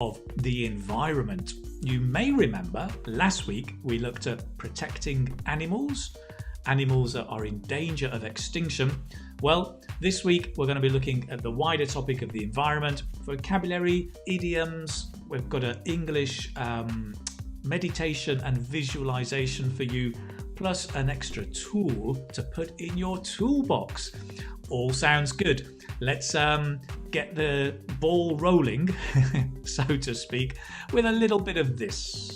of the environment. You may remember last week we looked at protecting animals that are in danger of extinction. Well, this week we're going to be looking at the wider topic of the environment, vocabulary, idioms. We've got an English meditation and visualization for you, plus an extra tool to put in your toolbox. All sounds good. Let's get the ball rolling, so to speak, with a little bit of this.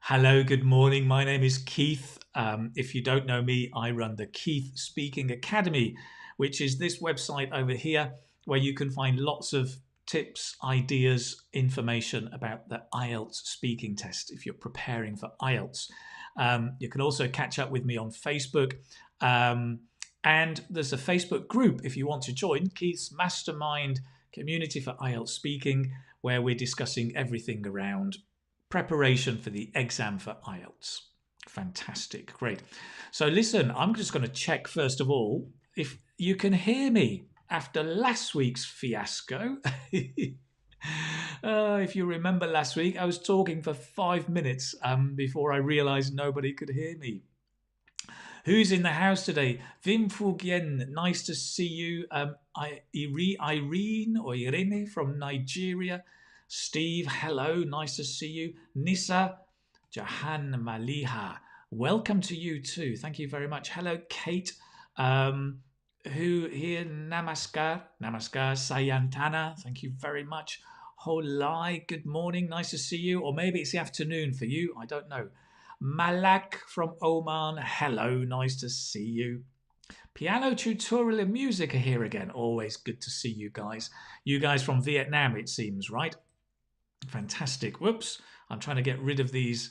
Hello, good morning. My name is Keith. If you don't know me, I run the Keith Speaking Academy, which is this website over here where you can find lots of tips, ideas, information about the IELTS speaking test if you're preparing for IELTS. You can also catch up with me on Facebook. And there's a Facebook group if you want to join, Keith's Mastermind Community for IELTS Speaking, where we're discussing everything around preparation for the exam for IELTS. Fantastic, great. So listen, I'm just going to check first of all if you can hear me after last week's fiasco. If you remember last week, I was talking for 5 minutes before I realized nobody could hear me. Who's in the house today? Vim Fugien, nice to see you. Irene or Irene from Nigeria. Steve, hello, nice to see you. Nissa, Jahan Maliha, welcome to you too. Thank you very much. Hello, Kate, who here, Namaskar, Sayantana, thank you very much. Holai, good morning, nice to see you. Or maybe it's the afternoon for you, I don't know. Malak from Oman, hello, nice to see you. Piano tutorial and music are here again. Always good to see you guys. You guys from Vietnam, it seems, right? Fantastic. Whoops, I'm trying to get rid of these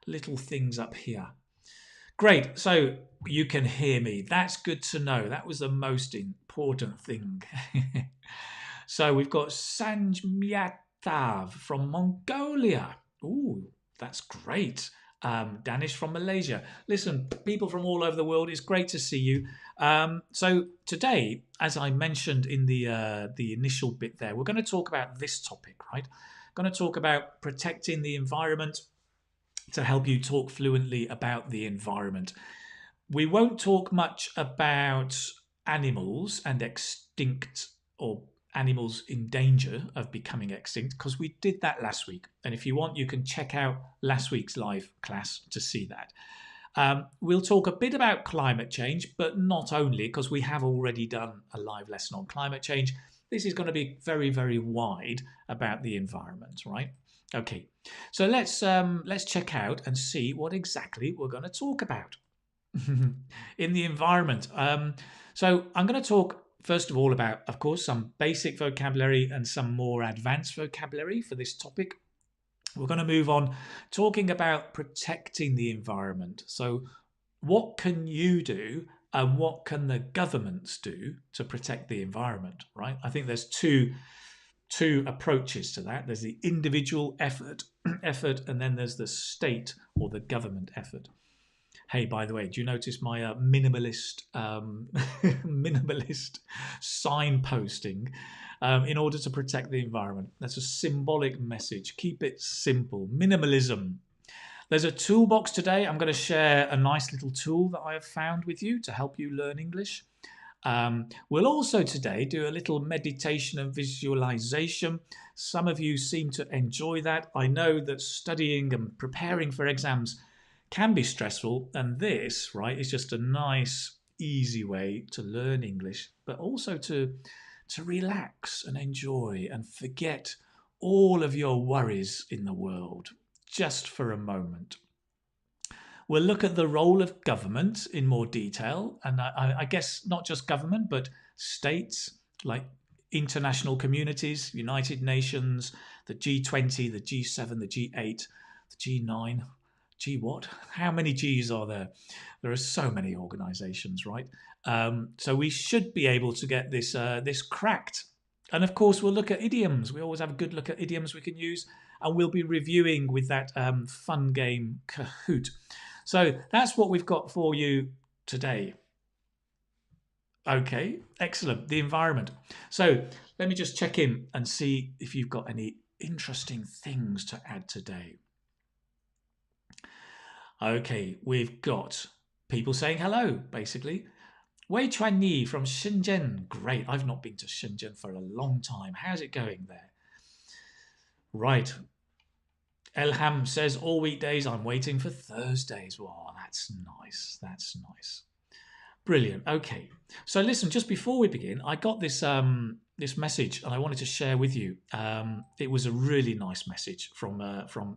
little things up here. Great, so you can hear me. That's good to know. That was the most important thing. So we've got Sanjmyatav from Mongolia. Ooh, that's great. Danish from Malaysia. Listen, people from all over the world, it's great to see you. So today, as I mentioned in the initial bit there, we're going to talk about this topic, right? Going to talk about protecting the environment to help you talk fluently about the environment. We won't talk much about animals and extinct or animals in danger of becoming extinct because we did that last week. And if you want, you can check out last week's live class to see that. We'll talk a bit about climate change, but not only, because we have already done a live lesson on climate change. This is going to be very, very wide about the environment, right? Okay, so let's check out and see what exactly we're going to talk about in the environment. So I'm going to talk first of all about, of course, some basic vocabulary and some more advanced vocabulary for this topic. We're going to move on talking about protecting the environment. So what can you do and what can the governments do to protect the environment, right? I think there's two approaches to that. There's the individual effort, and then there's the state or the government effort. Hey, by the way, do you notice my minimalist signposting in order to protect the environment? That's a symbolic message. Keep it simple. Minimalism. There's a toolbox today. I'm going to share a nice little tool that I have found with you to help you learn English. We'll also today do a little meditation and visualization. Some of you seem to enjoy that. I know that studying and preparing for exams can be stressful, and this, right, is just a nice, easy way to learn English, but also to relax and enjoy and forget all of your worries in the world just for a moment. We'll look at the role of government in more detail, and I guess not just government, but states like international communities, United Nations, the G20, the G7, the G8, the G9, Gee, what? How many G's are there? There are so many organisations, right? So we should be able to get this cracked. And of course, we'll look at idioms. We always have a good look at idioms we can use, and we'll be reviewing with that fun game Kahoot. So that's what we've got for you today. Okay, excellent. The environment. So let me just check in and see if you've got any interesting things to add today. Okay, we've got people saying hello, basically. Wei Chuan Yi from Shenzhen. Great. I've not been to Shenzhen for a long time. How's it going there? Right. Elham says all weekdays. I'm waiting for Thursdays. Wow, that's nice. That's nice. Brilliant. Okay. So listen, just before we begin, I got this this message and I wanted to share with you. It was a really nice message from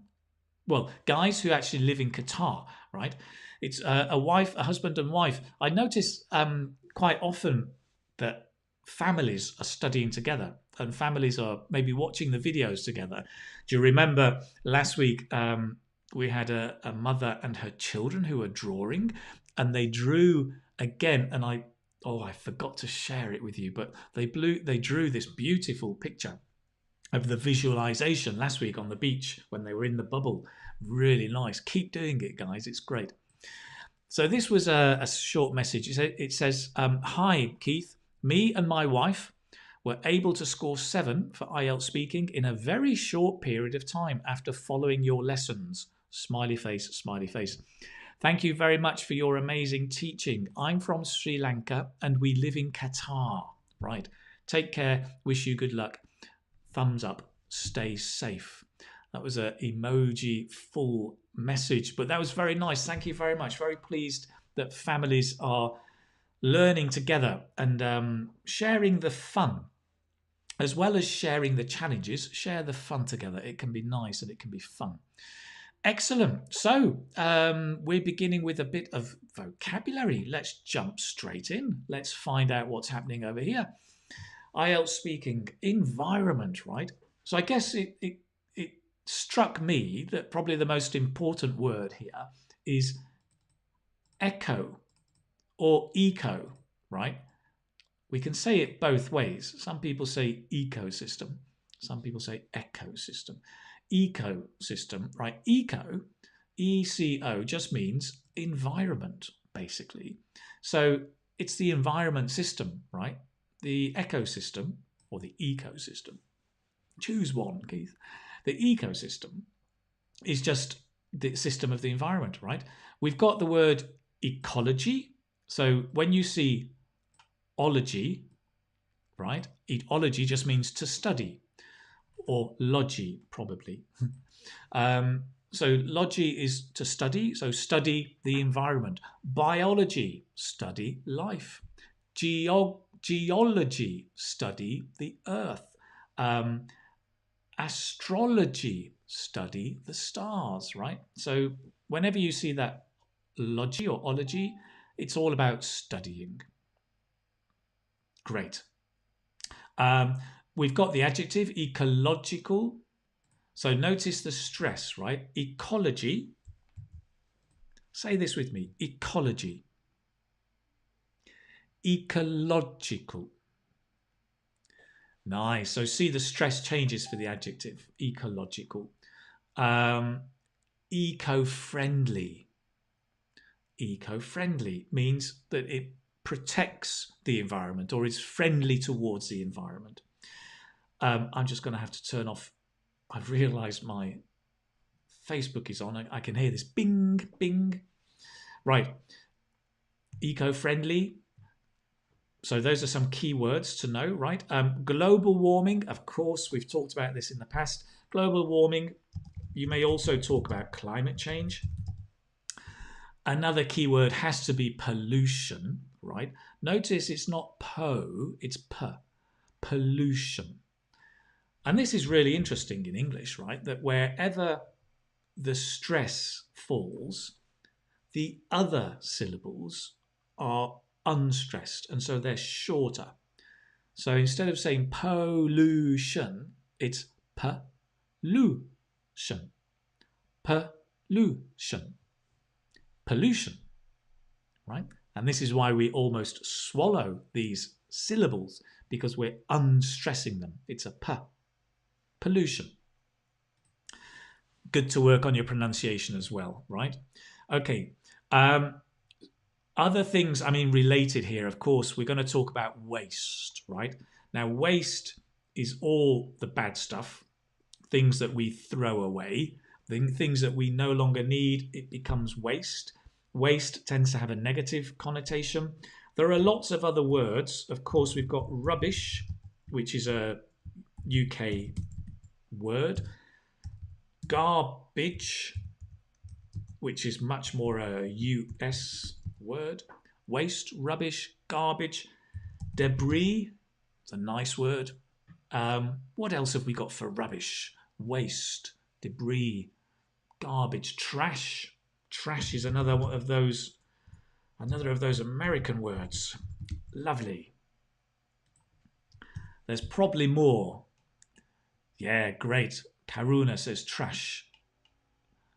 well, guys who actually live in Qatar, right? It's a husband and wife. I notice quite often that families are studying together and families are maybe watching the videos together. Do you remember last week we had a mother and her children who were drawing, and they drew again, and I forgot to share it with you, but they drew this beautiful picture of the visualisation last week on the beach when they were in the bubble. Really nice. Keep doing it, guys. It's great. So this was a short message. It says, hi, Keith. Me and my wife were able to score 7 for IELTS speaking in a very short period of time after following your lessons. Smiley face, smiley face. Thank you very much for your amazing teaching. I'm from Sri Lanka and we live in Qatar. Right. Take care. Wish you good luck. Thumbs up. Stay safe. That was an emoji full message, but that was very nice. Thank you very much. Very pleased that families are learning together and sharing the fun. As well as sharing the challenges, share the fun together. It can be nice and it can be fun. Excellent. So we're beginning with a bit of vocabulary. Let's jump straight in. Let's find out what's happening over here. IELTS speaking, environment, right? So I guess it struck me that probably the most important word here is echo or eco, right? We can say it both ways. Some people say ecosystem. Some people say ecosystem. Ecosystem, right? Eco, E-C-O, just means environment, basically. So it's the environment system, right? The ecosystem or the ecosystem. Choose one, Keith. The ecosystem is just the system of the environment, right? We've got the word ecology. So when you see ology, right? Ology just means to study, or logy, probably. So logy is to study, so study the environment. Biology, study life. Geology, study the earth. Astrology, study the stars, right? So whenever you see that logy or ology, it's all about studying. Great. We've got the adjective ecological. So notice the stress, right? Ecology. Say this with me. Ecology. Ecological. Nice. So see the stress changes for the adjective. Ecological. Eco-friendly. Eco-friendly means that it protects the environment or is friendly towards the environment. I'm just going to have to turn off. I've realised my Facebook is on. I can hear this bing, bing. Right. Eco-friendly. So those are some key words to know, right? Global warming, of course, we've talked about this in the past. Global warming, you may also talk about climate change. Another key word has to be pollution, right? Notice it's not po, it's p, pollution. And this is really interesting in English, right? That wherever the stress falls, the other syllables are unstressed, and so they're shorter. So instead of saying pollution, it's pollution. Pollution. Pollution, right? And this is why we almost swallow these syllables, because we're unstressing them. It's a p. Pollution. Good to work on your pronunciation as well, right? Okay. Other things, I mean, related here, of course, we're going to talk about waste, right? Now, waste is all the bad stuff, things that we throw away, things that we no longer need, it becomes waste. Waste tends to have a negative connotation. There are lots of other words. Of course, we've got rubbish, which is a UK word. Garbage, which is much more a US word. Waste, rubbish, garbage. Debris, it's a nice word. What else have we got for rubbish? Waste, debris, garbage, trash. Trash is another of those American words. Lovely. There's probably more. Yeah, great. Karuna says trash.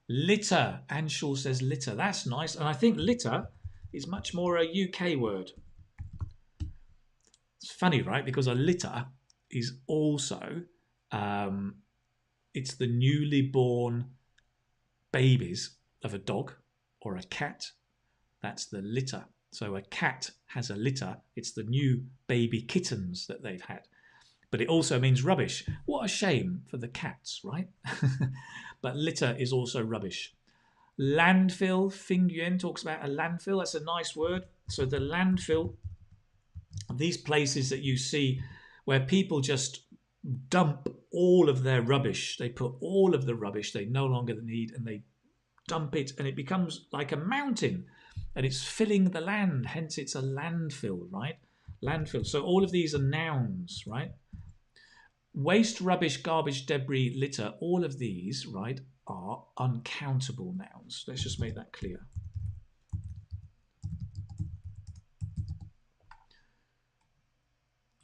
Litter. Anshul says litter. That's nice. And I think litter is much more a UK word. It's funny, right? Because a litter is also, it's the newly born babies of a dog or a cat. That's the litter. So a cat has a litter. It's the new baby kittens that they've had. But it also means rubbish. What a shame for the cats, right? But litter is also rubbish. Landfill, Fing Yuan talks about a landfill. That's a nice word. So the landfill, these places that you see where people just dump all of their rubbish. They put all of the rubbish they no longer need and they dump it, and it becomes like a mountain and it's filling the land. Hence it's a landfill, right? Landfill. So all of these are nouns, right? Waste, rubbish, garbage, debris, litter, all of these, right, are uncountable nouns. Let's just make that clear.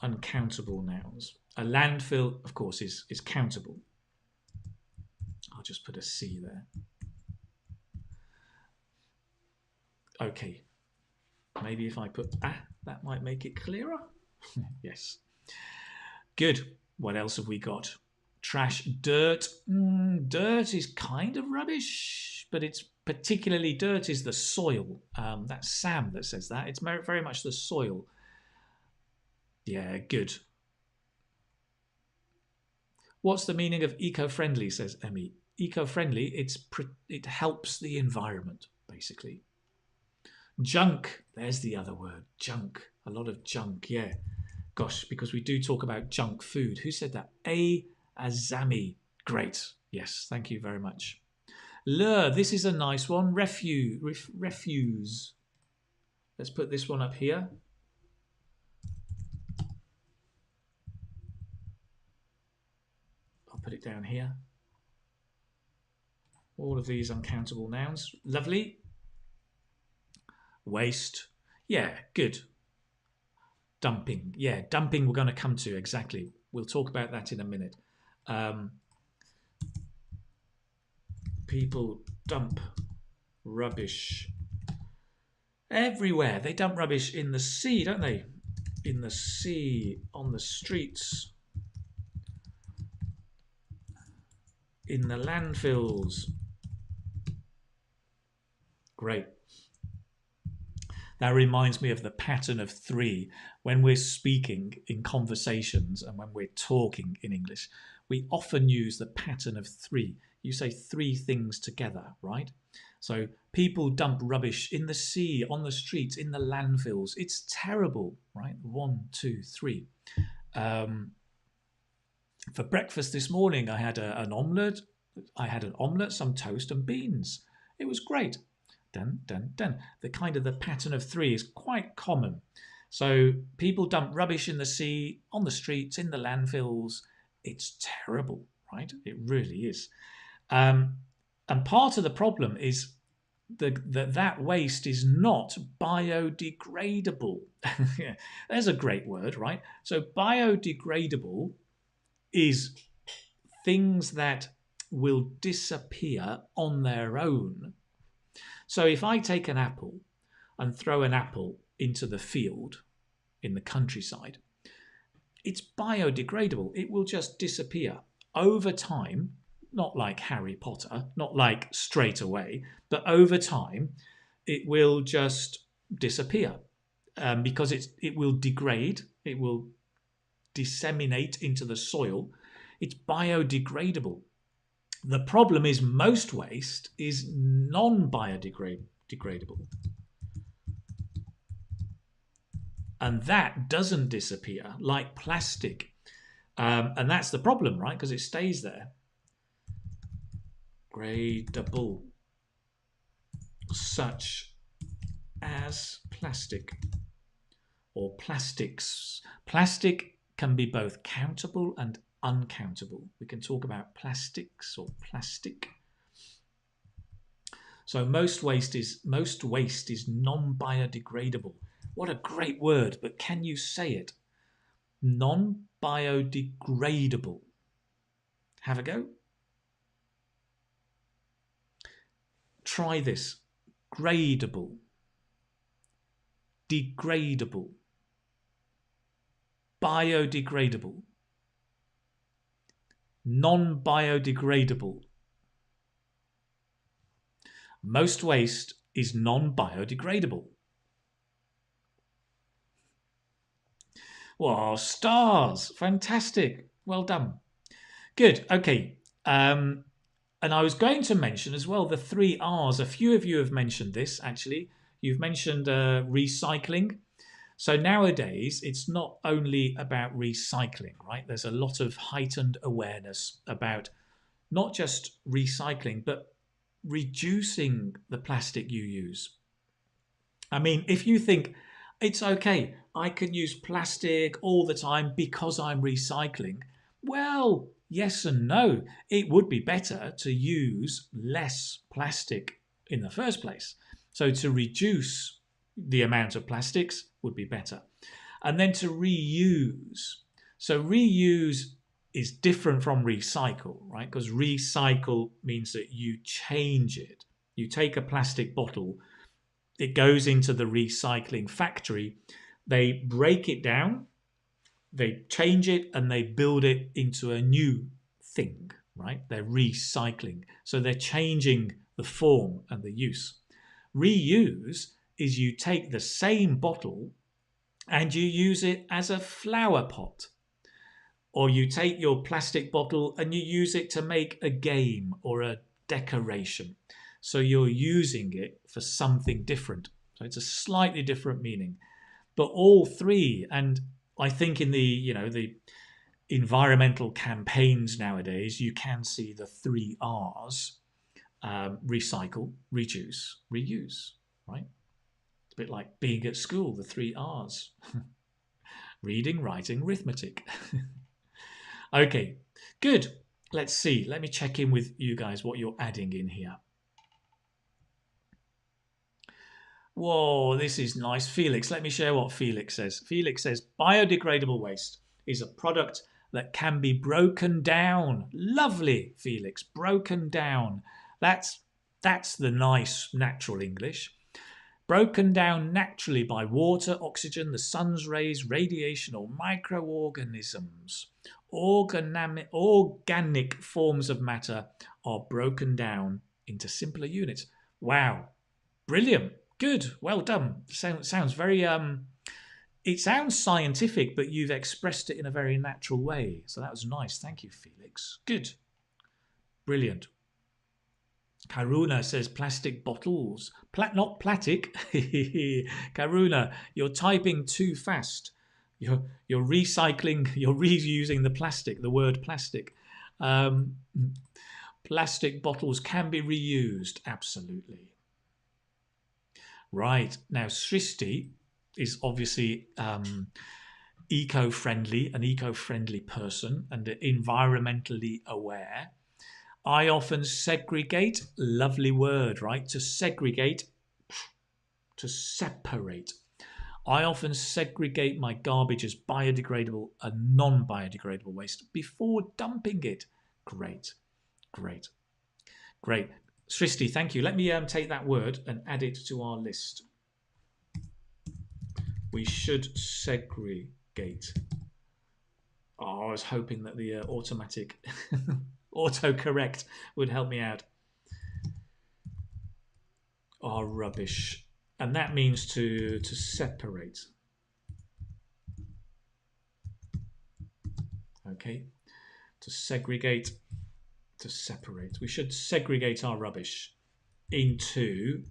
Uncountable nouns. A landfill, of course, is countable. I'll just put a C there. Okay. Maybe if I put that might make it clearer. Yes. Good. What else have we got? Trash, dirt. Dirt is kind of rubbish, but it's particularly dirt is the soil. That's Sam that says that. It's very much the soil. Yeah, good. What's the meaning of eco-friendly, says Emmy. Eco-friendly, it helps the environment, basically. Junk, there's the other word, junk. A lot of junk, yeah. Gosh, because we do talk about junk food. Who said that? A. Azami. Great. Yes, thank you very much. Lure, this is a nice one. Refuse. Let's put this one up here. I'll put it down here. All of these uncountable nouns. Lovely. Waste. Yeah, good. Dumping. Yeah, dumping we're going to come to exactly. We'll talk about that in a minute. People dump rubbish everywhere. They dump rubbish in the sea, don't they? In the sea, on the streets, in the landfills. Great. That reminds me of the pattern of three. When we're speaking in conversations and when we're talking in English, we often use the pattern of three. You say three things together, right? So people dump rubbish in the sea, on the streets, in the landfills. It's terrible, right? 1, 2, 3. For breakfast this morning, I had an omelette. I had an omelette, some toast and beans. It was great. Dun, dun, dun. The pattern of three is quite common. So people dump rubbish in the sea, on the streets, in the landfills. It's terrible, right? It really is. And part of the problem is that waste is not biodegradable. There's a great word, right? So biodegradable is things that will disappear on their own. So if I take an apple and throw an apple into the field in the countryside, it's biodegradable. It will just disappear over time, not like Harry Potter, not like straight away, but over time, it will just disappear because it will degrade, it will disseminate into the soil. It's biodegradable. The problem is most waste is non-biodegradable. And that doesn't disappear like plastic. And that's the problem, right? Because it stays there. Gradable. Such as plastic or plastics. Plastic can be both countable and uncountable. We can talk about plastics or plastic. So most waste is non-biodegradable. What a great word, but can you say it? Non-biodegradable. Have a go. Try this. Gradable. Degradable. Biodegradable. Non-biodegradable. Most waste is non-biodegradable. Wow, stars. Fantastic. Well done. Good. Okay. And I was going to mention as well the 3 R's. A few of you have mentioned this, actually. You've mentioned recycling. So nowadays, it's not only about recycling, right? There's a lot of heightened awareness about not just recycling, but reducing the plastic you use. I mean, if you think it's okay, I can use plastic all the time because I'm recycling, well, yes and no. It would be better to use less plastic in the first place. So to reduce the amount of plastics would be better. And then to reuse. So reuse is different from recycle, right? Because recycle means that you change it. You take a plastic bottle, it goes into the recycling factory, they break it down, they change it, and they build it into a new thing, right? They're recycling. So they're changing the form and the use. Reuse is you take the same bottle and you use it as a flower pot. Or you take your plastic bottle and you use it to make a game or a decoration. So you're using it for something different. So it's a slightly different meaning. But all 3, and I think in the environmental campaigns nowadays, you can see the 3 R's: recycle, reduce, reuse. Right? It's a bit like being at school. The 3 R's: reading, writing, arithmetic. Okay, good. Let's see. Let me check in with you guys what you're adding in here. Whoa, this is nice. Felix, let me share what Felix says. Felix says, biodegradable waste is a product that can be broken down. Lovely, Felix, broken down. That's the nice natural English. Broken down naturally by water, oxygen, the sun's rays, radiation, or microorganisms. Organic forms of matter are broken down into simpler units. Wow, brilliant. Good, well done. Sounds very, it sounds scientific, but you've expressed it in a very natural way. So that was nice. Thank you, Felix. Good. Brilliant. Karuna says plastic bottles. Not platic. Karuna, you're typing too fast. You're recycling, you're reusing the plastic, the word plastic. Plastic bottles can be reused, absolutely. Right, now Sristi is obviously eco-friendly, an eco-friendly person and environmentally aware. I often segregate, lovely word, right? To segregate, to separate. I often segregate my garbage as biodegradable and non-biodegradable waste before dumping it. Great, Great. Great. Sristi, thank you. Let me take that word and add it to our list. We should segregate. Oh, I was hoping that the automatic autocorrect would help me out. Oh, rubbish. And that means to separate. Okay. To segregate, to separate. We should segregate our rubbish into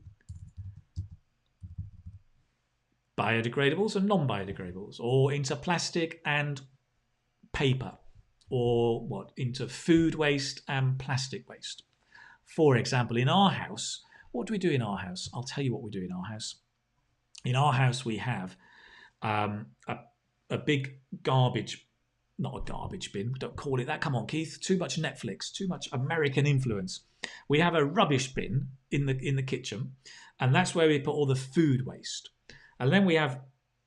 biodegradables and non-biodegradables, or into plastic and paper, or what, into food waste and plastic waste. For example, in our house, what do we do in our house? I'll tell you what we do in our house. In our house, we have a big garbage, not a garbage bin, don't call it that. Come on, Keith, too much Netflix, too much American influence. We have a rubbish bin in the kitchen, and that's where we put all the food waste. And then we have,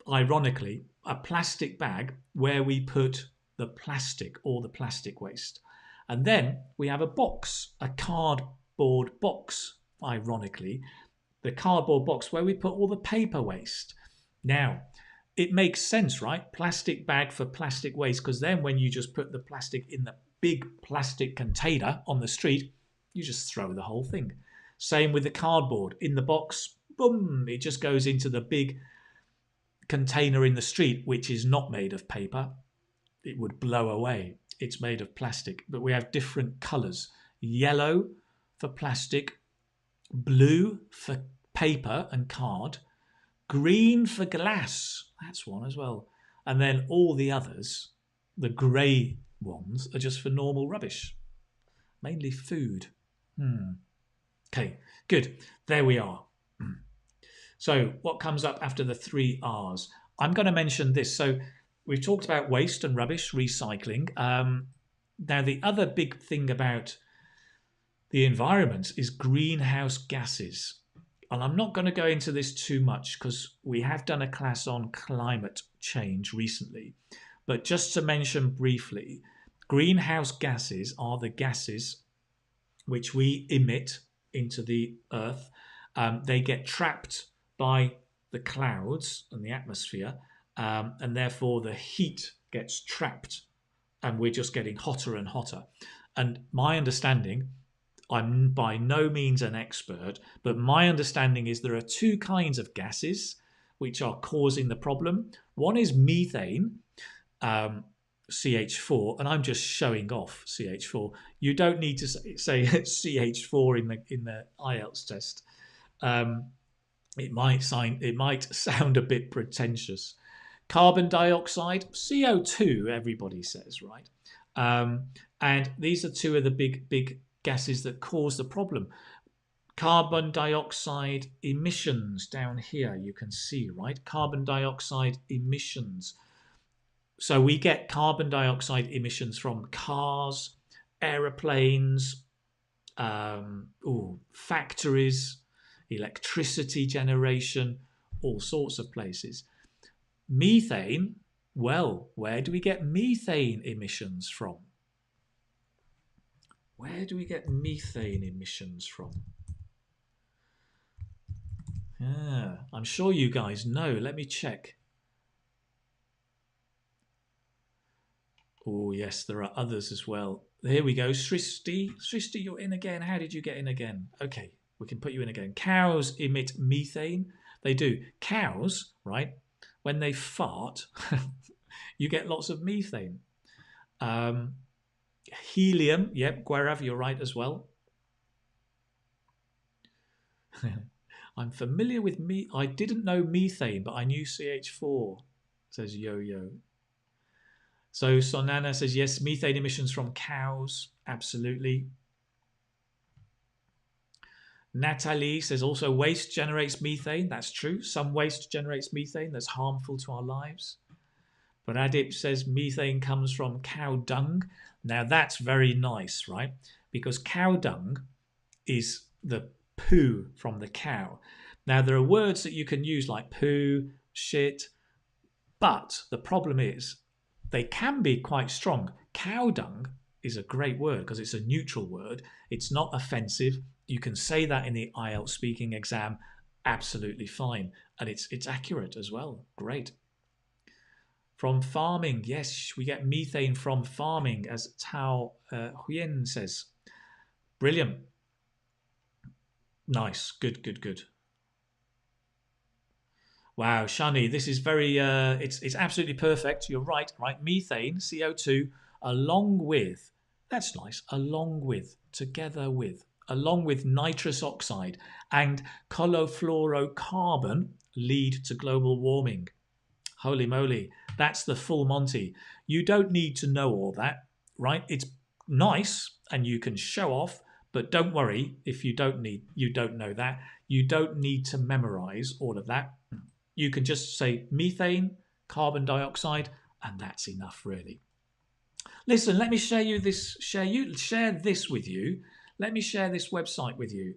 ironically, a plastic bag where we put the plastic, all the plastic waste. And then we have a box, a cardboard box, ironically, the cardboard box where we put all the paper waste. Now, it makes sense, right? Plastic bag for plastic waste, because then when you just put the plastic in the big plastic container on the street, you just throw the whole thing. Same with the cardboard. In the box, boom, it just goes into the big container in the street, which is not made of paper. It would blow away. It's made of plastic, but we have different colours. Yellow for plastic, blue for paper and card, green for glass, that's one as well. And then all the others, the grey ones, are just for normal rubbish, mainly food. Okay, good. There we are. So what comes up after the 3 R's? I'm going to mention this. So we've talked about waste and rubbish, recycling. Now, the other big thing about the environment is greenhouse gases. And I'm not going to go into this too much because we have done a class on climate change recently. But just to mention briefly, greenhouse gases are the gases which we emit into the earth. They get trapped by the clouds and the atmosphere, and therefore the heat gets trapped and we're just getting hotter and hotter. And my understanding, I'm by no means an expert, but my understanding is there are 2 kinds of gases which are causing the problem. One is methane, CH4, and I'm just showing off CH4. You don't need to say CH4 in the IELTS test. It might sound a bit pretentious. Carbon dioxide, CO2, everybody says, right? And these are 2 of the big gases that cause the problem. Carbon dioxide emissions down here, you can see, right? Carbon dioxide emissions. So we get carbon dioxide emissions from cars, aeroplanes, factories, electricity generation, all sorts of places. Methane, well, where do we get methane emissions from? Where do we get methane emissions from? I'm sure you guys know. Let me check. Oh, yes, there are others as well. Here we go. Sristi, you're in again. How did you get in again? Okay, we can put you in again. Cows emit methane. They do. Cows, right, when they fart, you get lots of methane. Helium, yep, Guarav, you're right as well. I'm familiar with I didn't know methane, but I knew CH4, says Yo-Yo. So Sonana says, yes, methane emissions from cows, absolutely. Natalie says also waste generates methane. That's true. Some waste generates methane that's harmful to our lives. But Adip says methane comes from cow dung. Now that's very nice, right? Because cow dung is the poo from the cow. Now there are words that you can use like poo, shit, but the problem is they can be quite strong. Cow dung is a great word because it's a neutral word. It's not offensive. You can say that in the IELTS speaking exam absolutely fine. And it's accurate as well. Great. From farming, yes, we get methane from farming, as Tao Huyen says. Brilliant. Nice. Good, good, good. Wow, Shani, this is very, it's absolutely perfect. You're right, right? Methane, CO2, along with, that's nice, along with, together with, along with nitrous oxide and chlorofluorocarbon lead to global warming. Holy moly, that's the full Monty. You don't need to know all that, right? It's nice and you can show off, but don't worry if you don't know that. You don't need to memorize all of that. You can just say methane, carbon dioxide, and that's enough really. Listen, let me share this with you. Let me share this website with you.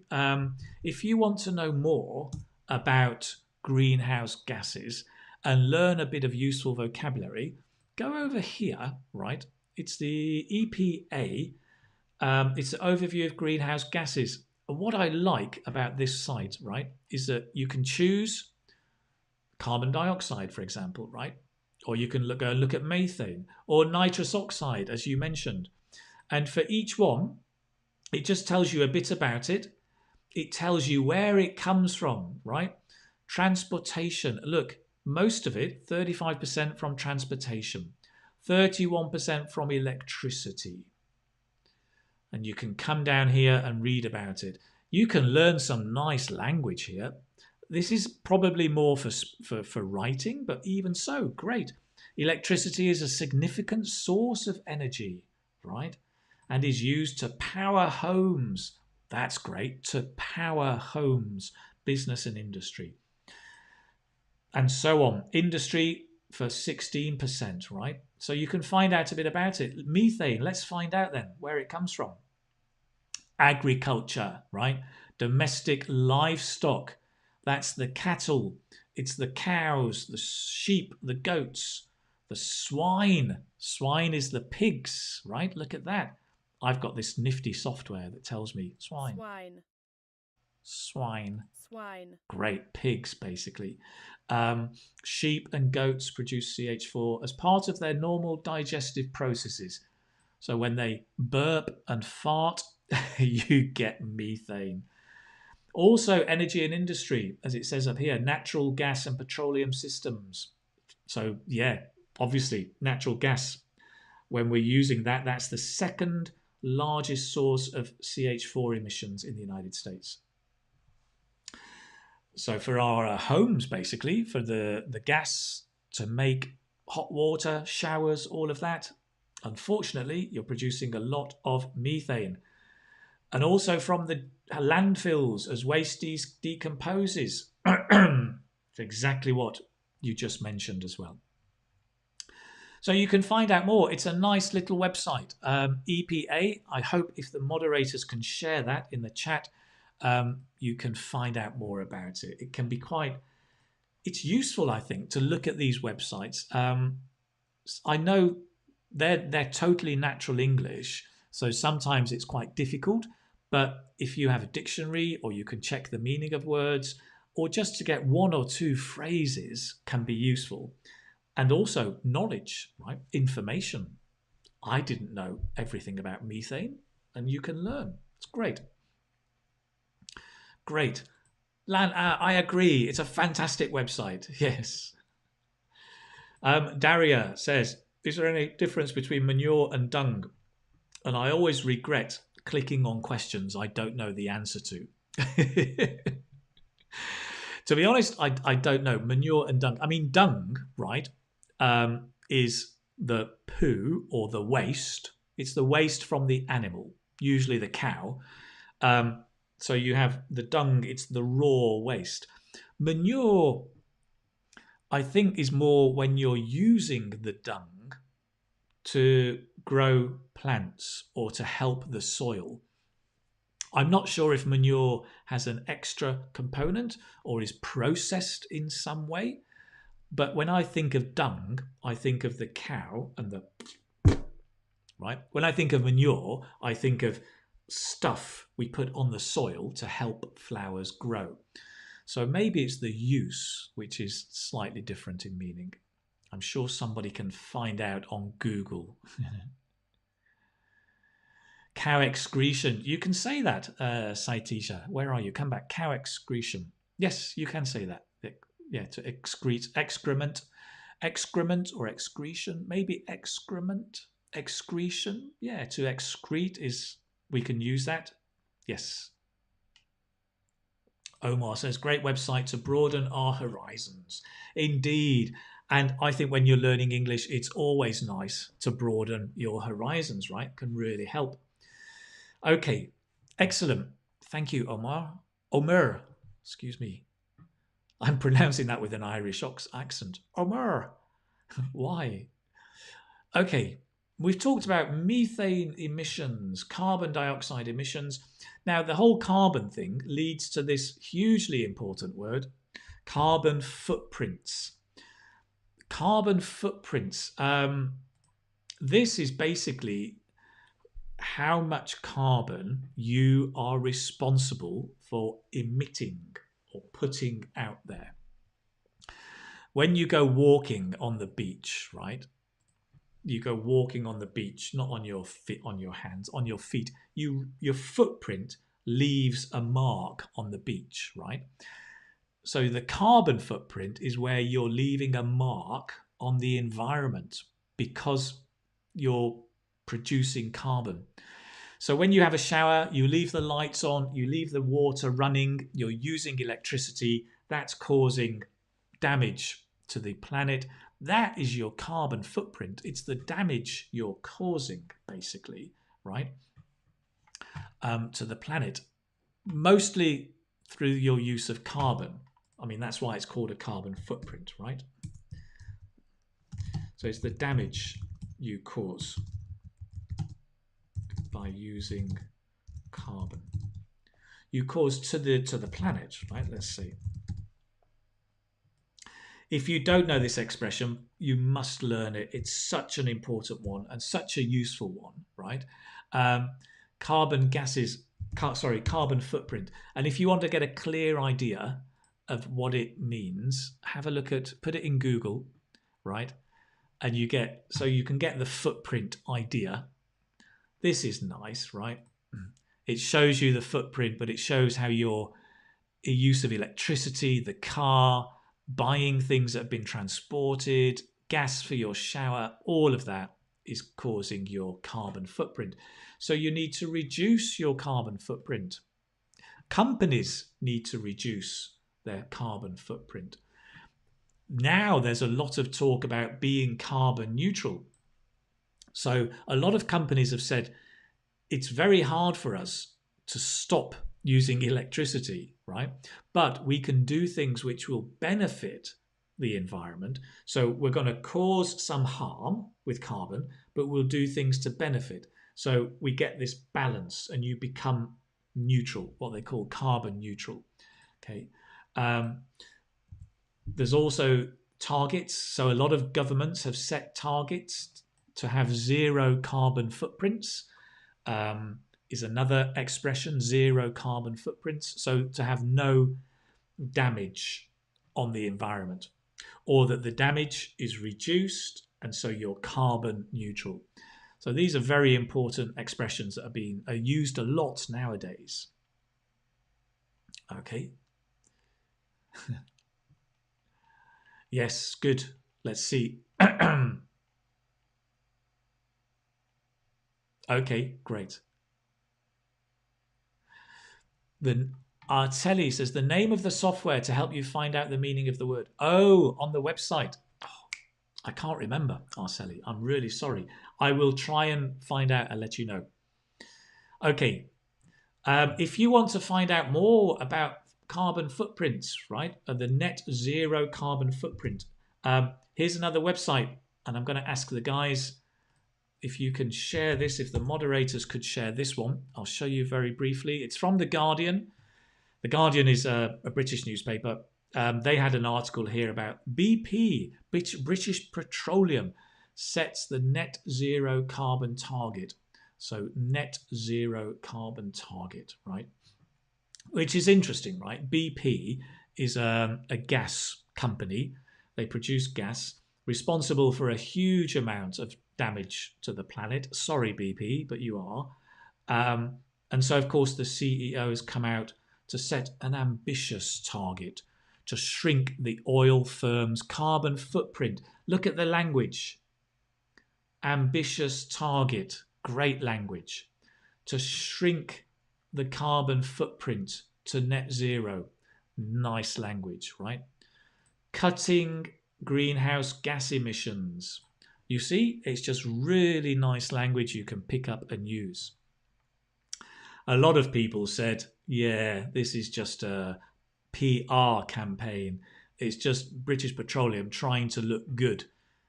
If you want to know more about greenhouse gases and learn a bit of useful vocabulary, go over here, right? It's the EPA. It's the overview of greenhouse gases. And what I like about this site, right, is that you can choose carbon dioxide, for example, right? Or you can go and look at methane or nitrous oxide, as you mentioned. And for each one, it just tells you a bit about it. It tells you where it comes from, right? Transportation. Look, most of it, 35% from transportation, 31% from electricity. And you can come down here and read about it. You can learn some nice language here. This is probably more for writing, but even so, great. Electricity is a significant source of energy, right? And is used to power homes. That's great, to power homes, business and industry. And so on. Industry for 16%, right? So you can find out a bit about it. Methane, let's find out then where it comes from. Agriculture, right? Domestic livestock. That's the cattle, it's the cows, the sheep, the goats, the swine. Swine is the pigs, right? Look at that. I've got this nifty software that tells me swine. Swine. Swine. Swine. Great, pigs basically. Sheep and goats produce CH4 as part of their normal digestive processes. So when they burp and fart, you get methane. Also, energy and industry, as it says up here, natural gas and petroleum systems. So, yeah, obviously, natural gas, when we're using that, that's the second largest source of CH4 emissions in the United States. So, for our homes, basically, for the gas to make hot water, showers, all of that, unfortunately, you're producing a lot of methane. And also from the landfills as waste decomposes. It's exactly what you just mentioned as well. So you can find out more. It's a nice little website. EPA, I hope if the moderators can share that in the chat, you can find out more about it. It can be it's useful, I think, to look at these websites. I know they're totally natural English, so sometimes it's quite difficult. But if you have a dictionary or you can check the meaning of words or just to get one or two phrases can be useful. And also knowledge, right? Information. I didn't know everything about methane and you can learn. It's great. Great. Lan, I agree. It's a fantastic website. Yes. Daria says, is there any difference between manure and dung? And I always regret clicking on questions I don't know the answer to. To be honest, I don't know. Manure and dung. I mean, dung, right, is the poo or the waste. It's the waste from the animal, usually the cow. So you have the dung, it's the raw waste. Manure, I think, is more when you're using the dung to grow plants or to help the soil. I'm not sure if manure has an extra component or is processed in some way, but when I think of dung, I think of the cow and the right? When I think of manure, I think of stuff we put on the soil to help flowers grow. So maybe it's the use which is slightly different in meaning. I'm sure somebody can find out on Google. Cow excretion. You can say that, Saitisha. Where are you? Come back. Cow excretion. Yes, you can say that. Yeah, to excrete. Excrement or excretion. Maybe excrement. Excretion. Yeah, to excrete is, we can use that. Yes. Omar says, great website to broaden our horizons. Indeed. And I think when you're learning English, it's always nice to broaden your horizons, right? Can really help. Okay, excellent. Thank you, Omar. Omer, excuse me. I'm pronouncing that with an Irish accent. Omer. Why? Okay, we've talked about methane emissions, carbon dioxide emissions. Now, the whole carbon thing leads to this hugely important word, carbon footprints. Carbon footprints. This is basically how much carbon you are responsible for emitting or putting out there. When you go walking on the beach, right? You go walking on the beach, not on your feet, on your hands, on your feet. Your footprint leaves a mark on the beach, right? So the carbon footprint is where you're leaving a mark on the environment because you're producing carbon. So when you have a shower, you leave the lights on, you leave the water running, you're using electricity, that's causing damage to the planet. That is your carbon footprint. It's the damage you're causing, basically, right, to the planet, mostly through your use of carbon. I mean, that's why it's called a carbon footprint, right? So it's the damage you cause by using carbon. You cause to the planet, right? Let's see. If you don't know this expression, you must learn it. It's such an important one and such a useful one, right? Carbon footprint. And if you want to get a clear idea of what it means, have a look at, put it in Google, right? And you can get the footprint idea. This is nice, right? It shows you the footprint, but it shows how your use of electricity, the car, buying things that have been transported, gas for your shower, all of that is causing your carbon footprint. So you need to reduce your carbon footprint. Companies need to reduce their carbon footprint. Now there's a lot of talk about being carbon neutral. So a lot of companies have said it's very hard for us to stop using electricity, right? But we can do things which will benefit the environment. So we're going to cause some harm with carbon, but we'll do things to benefit. So we get this balance and you become neutral, what they call carbon neutral. Okay. There's also targets. So a lot of governments have set targets to have zero carbon footprints. Is another expression, zero carbon footprints. So to have no damage on the environment, or that the damage is reduced and so you're carbon neutral. So these are very important expressions that are used a lot nowadays. Okay. Yes, good. Let's see. Okay, great. The Artelli says the name of the software to help you find out the meaning of the word. Oh, on the website. Oh, I can't remember, Arcelli. I'm really sorry. I will try and find out and let you know. Okay. If you want to find out more about carbon footprints, right, the net zero carbon footprint, here's another website, and I'm going to ask the guys if you can share this, if the moderators could share this one. I'll show you very briefly. It's from The Guardian. The Guardian is a British newspaper. They had an article here about BP, British Petroleum, sets the net zero carbon target. So net zero carbon target, right? Which is interesting, right? BP is a gas company. They produce gas responsible for a huge amount of damage to the planet. Sorry, BP, but you are. And so, of course, the CEO has come out to set an ambitious target to shrink the oil firm's carbon footprint. Look at the language. Ambitious target. Great language. To shrink the carbon footprint to net zero. Nice language, right? Cutting greenhouse gas emissions. You see, it's just really nice language you can pick up and use. A lot of people said, yeah, this is just a PR campaign. It's just British Petroleum trying to look good.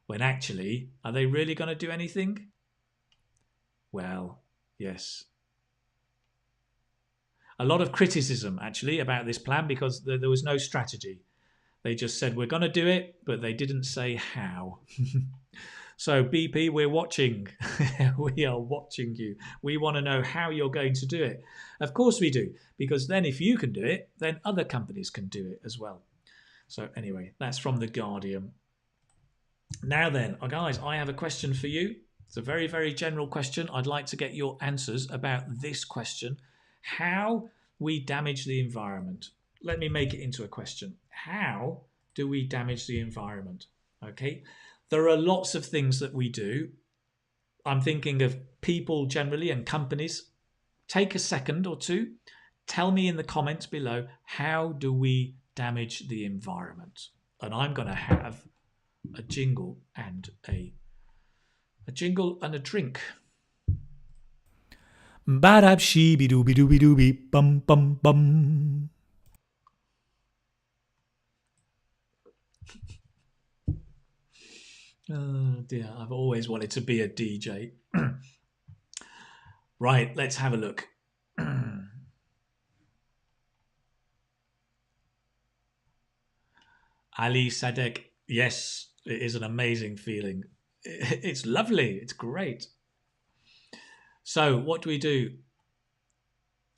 When actually, are they really going to do anything? Well, yes. A lot of criticism, actually, about this plan because there was no strategy. They just said, we're going to do it, but they didn't say how. So, BP, we're watching. We are watching you. We want to know how you're going to do it. Of course we do, because then if you can do it, then other companies can do it as well. So anyway, that's from The Guardian. Now then, guys, I have a question for you. It's a very, very general question. I'd like to get your answers about this question. How we damage the environment. Let me make it into a question. How do we damage the environment? Okay. There are lots of things that we do. I'm thinking of people generally and companies. Take a second or two. Tell me in the comments below, how do we damage the environment? And I'm going to have a jingle and a jingle and a drink. Ba-da-shee-be-doo-be-doo-be-doo-be bum bum bum. Oh dear, I've always wanted to be a DJ. Right, let's have a look. Ali Sadek, yes, it is an amazing feeling. It's lovely, it's great. So, what do we do?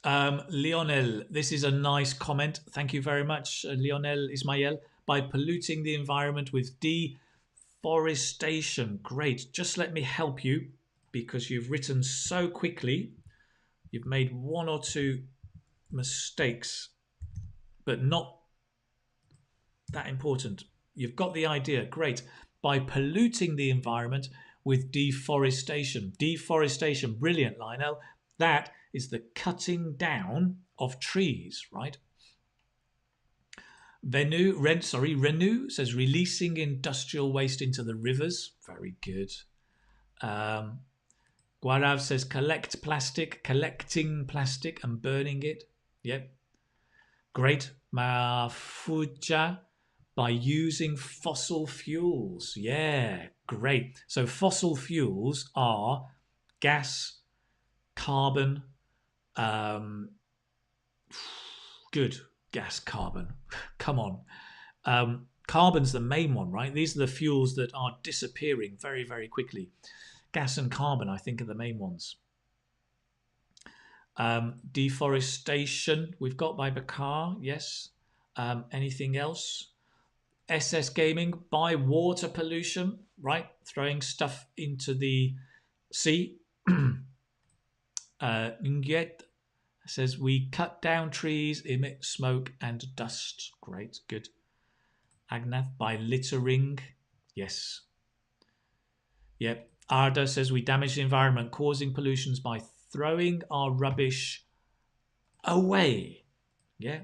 Lionel, this is a nice comment. Thank you very much, Lionel Ismail. By polluting the environment with deforestation. Great. Just let me help you because you've written so quickly. You've made one or two mistakes, but not that important. You've got the idea. Great. By polluting the environment with deforestation. Deforestation. Brilliant, Lionel. That is the cutting down of trees, right? Renew says releasing industrial waste into the rivers. Very good. Guarav says collecting plastic and burning it. Yep. Great. Mafuja, by using fossil fuels. Yeah, great. So fossil fuels are gas, carbon, good. Gas, carbon. Come on. Carbon's the main one, right? These are the fuels that are disappearing very, very quickly. Gas and carbon, I think, are the main ones. Deforestation, we've got by Bakar, yes. Anything else? SS Gaming, by water pollution, right? Throwing stuff into the sea. Ngyet says we cut down trees, emit smoke and dust. Great, good. Agnath, by littering. Yes. Yep. Arda says we damage the environment, causing pollutions by throwing our rubbish away. Yeah.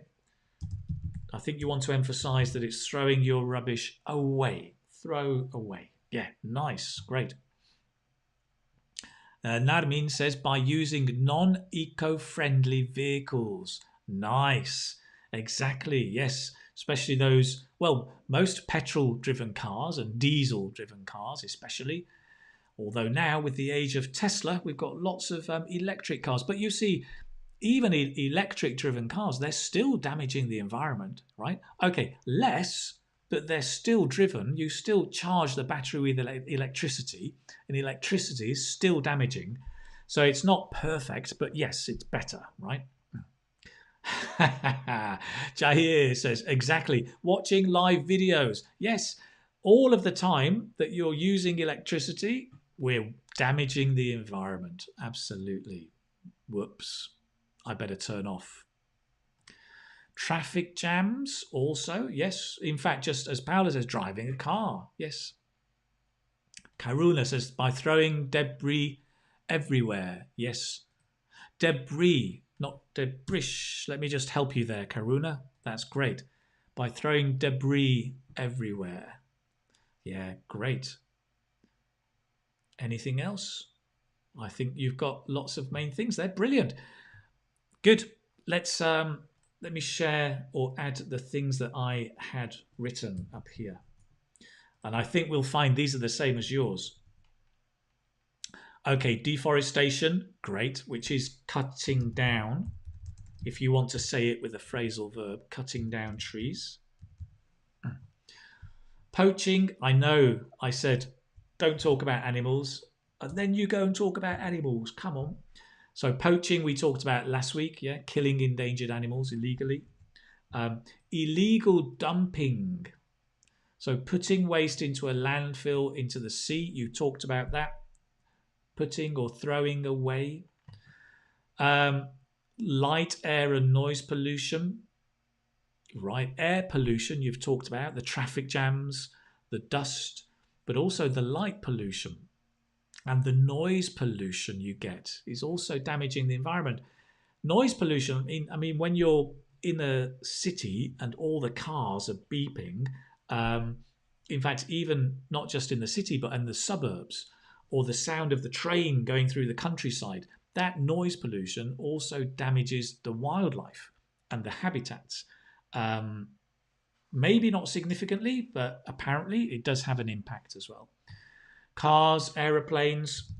I think you want to emphasize that it's throwing your rubbish away. Throw away. Yeah, nice. Great. Narmin says by using non-eco-friendly vehicles. Nice. Exactly. Yes. Especially those, well, most petrol-driven cars and diesel-driven cars especially. Although now with the age of Tesla, we've got lots of electric cars. But you see, even electric-driven cars, they're still damaging the environment, right? Okay, less but they're still driven. You still charge the battery with electricity, and electricity is still damaging. So it's not perfect, but yes, it's better, right? Jahir says, exactly. Watching live videos. Yes, all of the time that you're using electricity, we're damaging the environment. Absolutely. Whoops. I better turn off. Traffic jams also. Yes. In fact, just as Paula says, driving a car. Yes. Karuna says, by throwing debris everywhere. Yes. Debris, not debris. Let me just help you there, Karuna. That's great. By throwing debris everywhere. Yeah, great. Anything else? I think you've got lots of main things there. Brilliant. Good. Let's let me share or add the things that I had written up here. And I think we'll find these are the same as yours. Okay, deforestation, great, which is cutting down. If you want to say it with a phrasal verb, cutting down trees. Poaching, I know I said don't talk about animals, and then you go and talk about animals. Come on. So poaching we talked about last week, yeah, killing endangered animals illegally. Illegal dumping. So putting waste into a landfill, into the sea, you talked about that. Putting or throwing away. Light, air and noise pollution. Right, air pollution you've talked about, the traffic jams, the dust, but also the light pollution. And the noise pollution you get is also damaging the environment. Noise pollution, I mean when you're in a city and all the cars are beeping, in fact, even not just in the city, but in the suburbs, or the sound of the train going through the countryside, that noise pollution also damages the wildlife and the habitats. Maybe not significantly, but apparently it does have an impact as well. Cars, aeroplanes.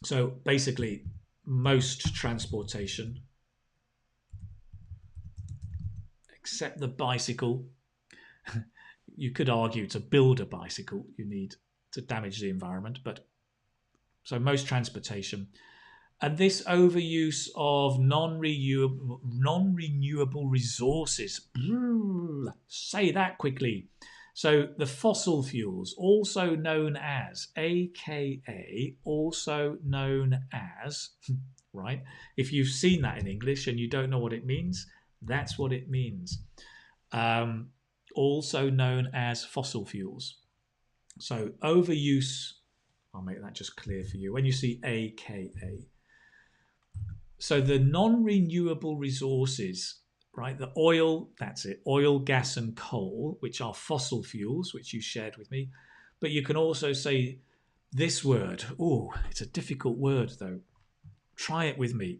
So basically, most transportation, except the bicycle. You could argue to build a bicycle, you need to damage the environment, but so most transportation. And this overuse of non-renewable resources. Say that quickly. So the fossil fuels, also known as, AKA, also known as, right? If you've seen that in English and you don't know what it means, that's what it means. Also known as fossil fuels. So overuse, I'll make that just clear for you. When you see AKA, so the non-renewable resources, right? The oil, that's it, oil, gas and coal, which are fossil fuels, which you shared with me. But you can also say this word. Oh, it's a difficult word though. Try it with me.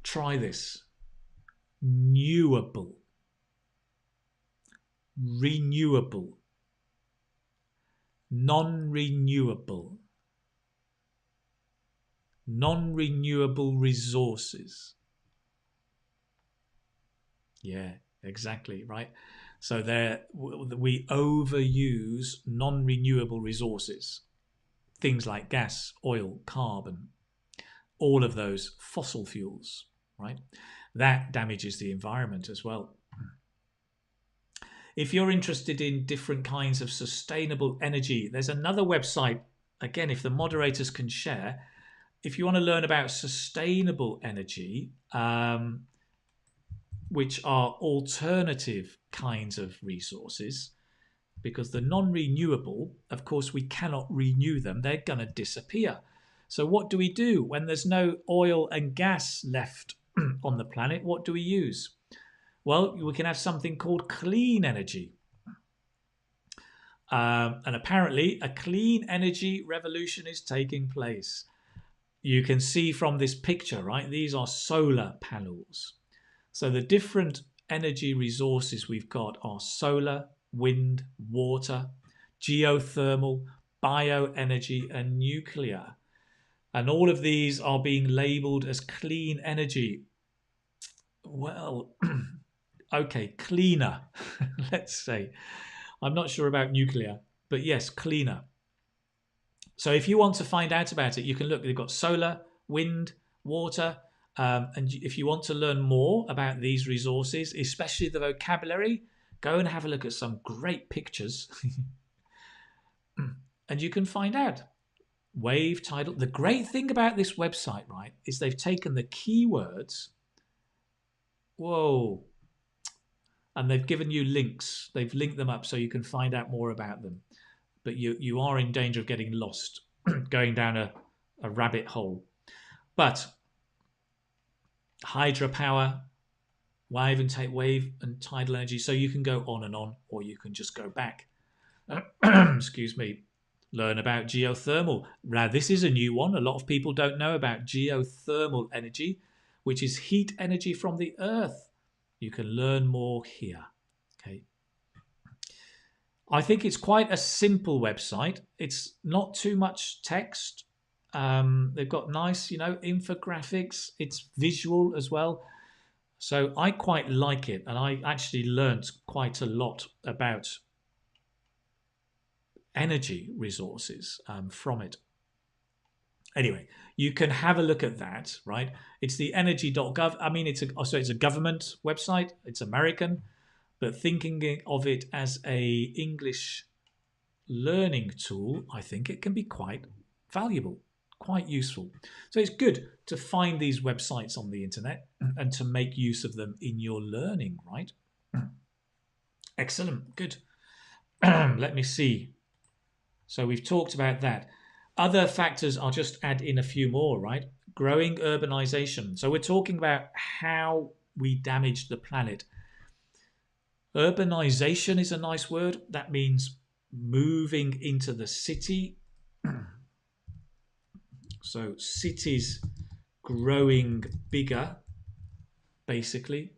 Try this. Renewable. Renewable. Non-renewable. Non-renewable resources. Yeah, exactly, right? So there we overuse non-renewable resources. Things like gas, oil, carbon, all of those fossil fuels, right? That damages the environment as well. If you're interested in different kinds of sustainable energy, there's another website, again, if the moderators can share, if you want to learn about sustainable energy, which are alternative kinds of resources, because the non-renewable, of course, we cannot renew them. They're going to disappear. So what do we do when there's no oil and gas left on the planet? What do we use? Well, we can have something called clean energy. And apparently a clean energy revolution is taking place. You can see from this picture, right? These are solar panels. So the different energy resources we've got are solar, wind, water, geothermal, bioenergy, and nuclear. And all of these are being labeled as clean energy. Well, Okay, cleaner, let's say. I'm not sure about nuclear, but yes, cleaner. So if you want to find out about it, you can look. They've got solar, wind, water. And if you want to learn more about these resources, especially the vocabulary, go and have a look at some great pictures. And you can find out. Wave, tidal. The great thing about this website, right, is they've taken the keywords. Whoa. And they've given you links. They've linked them up so you can find out more about them. But you are in danger of getting lost, going down a rabbit hole. But hydropower, wave and tidal energy. So you can go on, or you can just go back. Excuse me. Learn about geothermal. Now, this is a new one. A lot of people don't know about geothermal energy, which is heat energy from the earth. You can learn more here. Okay. I think it's quite a simple website. It's not too much text. They've got nice, infographics. It's visual as well. So I quite like it. And I actually learned quite a lot about energy resources from it. Anyway, you can have a look at that, right? It's the energy.gov. I mean, it's a government website. It's American, but thinking of it as a English learning tool, I think it can be quite valuable, quite useful. So it's good to find these websites on the internet and to make use of them in your learning, right? Excellent, good. Let me see. So we've talked about that. Other factors, I'll just add in a few more, right? Growing urbanisation. So we're talking about how we damage the planet. Urbanisation is a nice word. That means moving into the city. So cities growing bigger, basically.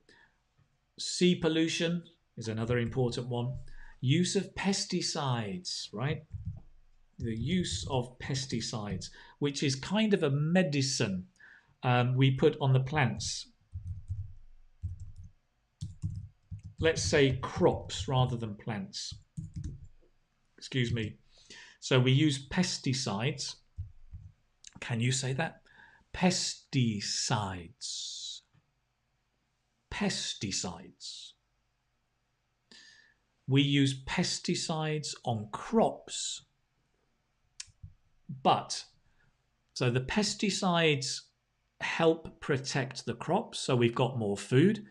Sea pollution is another important one. Use of pesticides, right? The use of pesticides, which is kind of a medicine we put on the plants. Let's say crops rather than plants. Excuse me. So we use pesticides. Can you say that? Pesticides. Pesticides. We use pesticides on crops. So the pesticides help protect the crops, so we've got more food.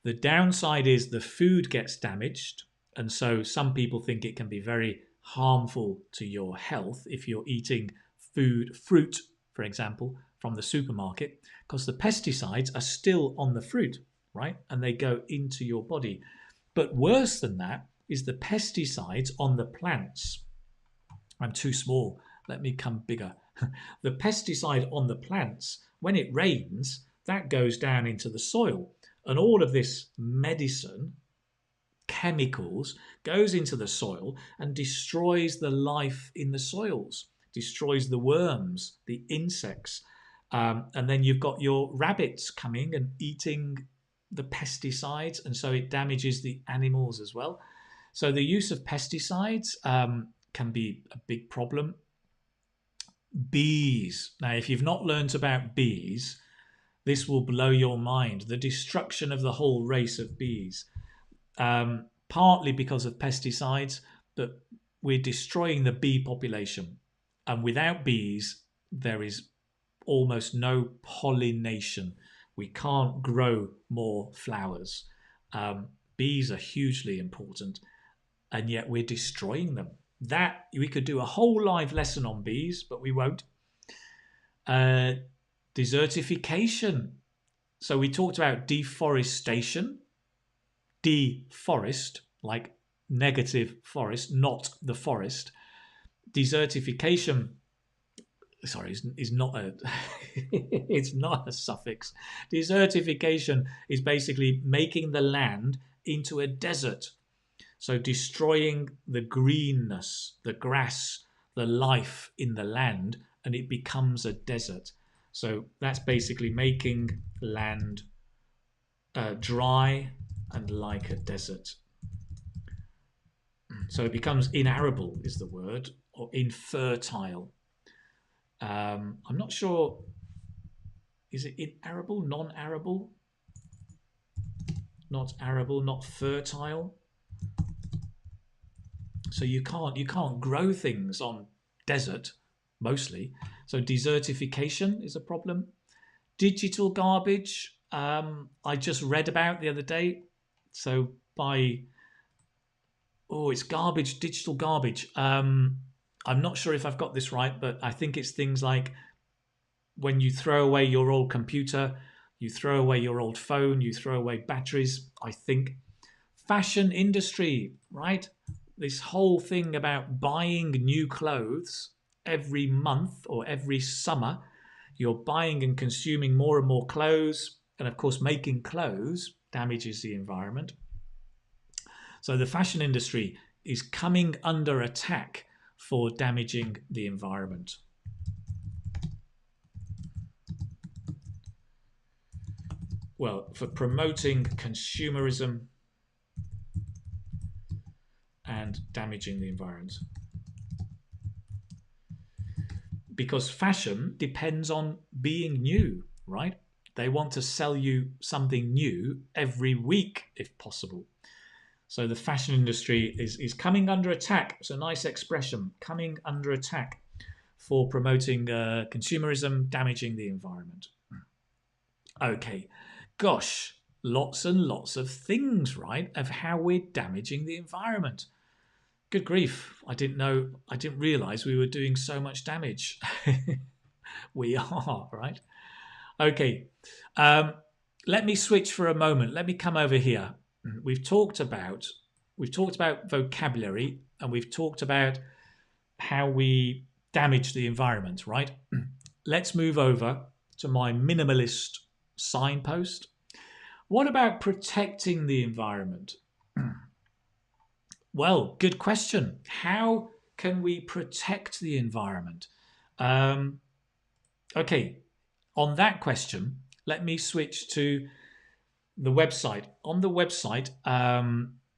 The downside is the food gets damaged, and so some people think it can be very harmful to your health if you're eating fruit, for example, from the supermarket, because the pesticides are still on the fruit, right? And they go into your body. But worse than that is the pesticides on the plants. I'm too small. Let me come bigger. The pesticide on the plants, when it rains, that goes down into the soil. And all of this medicine, chemicals, goes into the soil and destroys the life in the soils, destroys the worms, the insects. And then you've got your rabbits coming and eating the pesticides, and so it damages the animals as well. So the use of pesticides can be a big problem. Bees. Now, if you've not learnt about bees, this will blow your mind. The destruction of the whole race of bees, partly because of pesticides, but we're destroying the bee population. And without bees, there is almost no pollination. We can't grow more flowers. Bees are hugely important, and yet we're destroying them. That we could do a whole live lesson on bees, but we won't. Desertification. So we talked about deforestation. Deforest, like negative forest, not the forest. Desertification, sorry, is not a it's not a suffix. Desertification is basically making the land into a desert. So destroying the greenness, the grass, the life in the land, and it becomes a desert. So that's basically making land dry, and like a desert. So it becomes inarable is the word, or infertile. I'm not sure, is it inarable, non-arable? Not arable, not fertile. So you can't grow things on desert mostly. So desertification is a problem. Digital garbage, I just read about the other day. So it's garbage, digital garbage. I'm not sure if I've got this right, but I think it's things like when you throw away your old computer, you throw away your old phone, you throw away batteries, I think. Fashion industry, right? This whole thing about buying new clothes every month or every summer. You're buying and consuming more and more clothes. And of course, making clothes damages the environment. So the fashion industry is coming under attack for damaging the environment. Well, for promoting consumerism and damaging the environment. Because fashion depends on being new, right? They want to sell you something new every week, if possible. So the fashion industry is coming under attack. It's a nice expression, coming under attack for promoting consumerism, damaging the environment. Okay, gosh, lots and lots of things, right, of how we're damaging the environment. Good grief, I didn't realize we were doing so much damage. We are, right? Okay, let me switch for a moment. Let me come over here. We've talked about vocabulary, and we've talked about how we damage the environment, right? Let's move over to my minimalist signpost. What about protecting the environment? Well, good question. How can we protect the environment? Okay, on that question, let me switch to the website. On the website,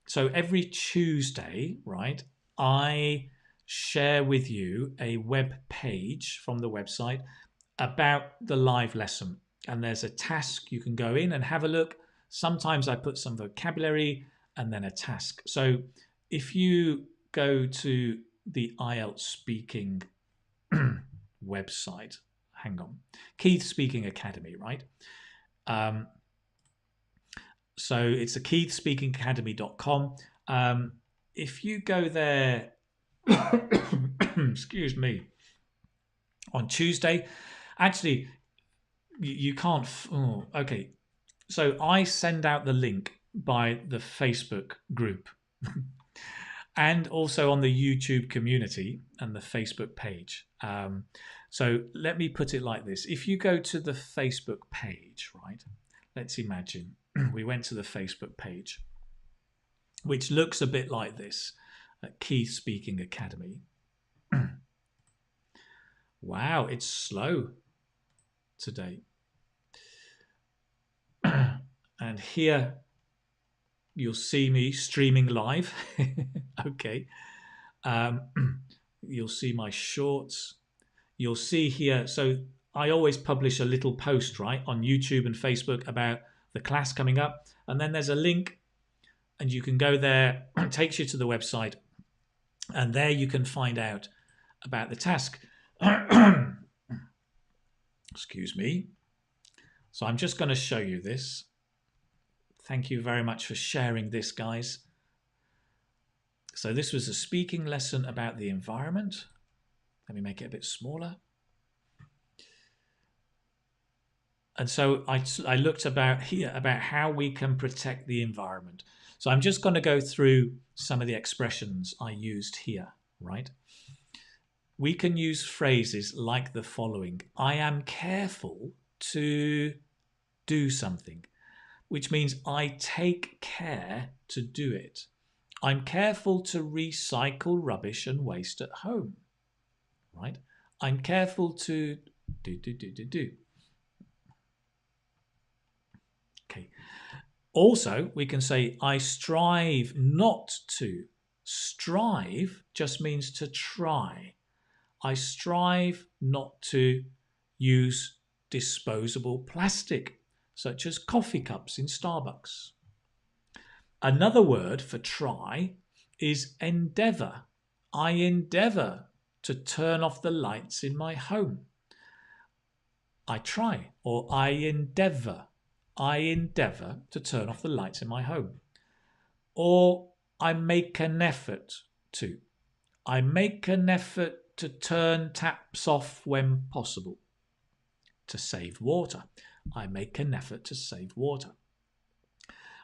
so every Tuesday, right, I share with you a web page from the website about the live lesson. And there's a task you can go in and have a look. Sometimes I put some vocabulary and then a task. So if you go to the IELTS Speaking website, hang on, Keith Speaking Academy, right? So it's a keithspeakingacademy.com. If you go there, excuse me, on Tuesday, actually, you can't. Okay. So I send out the link by the Facebook group and also on the YouTube community and the Facebook page. So let me put it like this. If you go to the Facebook page, right, let's imagine we went to the Facebook page, which looks a bit like this, at Keith Speaking Academy. Wow, it's slow today. And here you'll see me streaming live. Okay. You'll see my shorts. You'll see here. So I always publish a little post, right, on YouTube and Facebook about the class coming up. And then there's a link and you can go there. It takes you to the website. And there you can find out about the task. Excuse me. So I'm just going to show you this. Thank you very much for sharing this, guys. So this was a speaking lesson about the environment. Let me make it a bit smaller. And so I looked about here about how we can protect the environment. So I'm just going to go through some of the expressions I used here, right? We can use phrases like the following. I am careful to do something, which means I take care to do it. I'm careful to recycle rubbish and waste at home, right? I'm careful to do. Okay. Also, we can say, I strive not to. Strive just means to try. I strive not to use disposable plastic, such as coffee cups in Starbucks. Another word for try is endeavour. I endeavour to turn off the lights in my home. I try, or I endeavour. I endeavour to turn off the lights in my home. Or I make an effort to. I make an effort to turn taps off when possible. To save water. I make an effort to save water.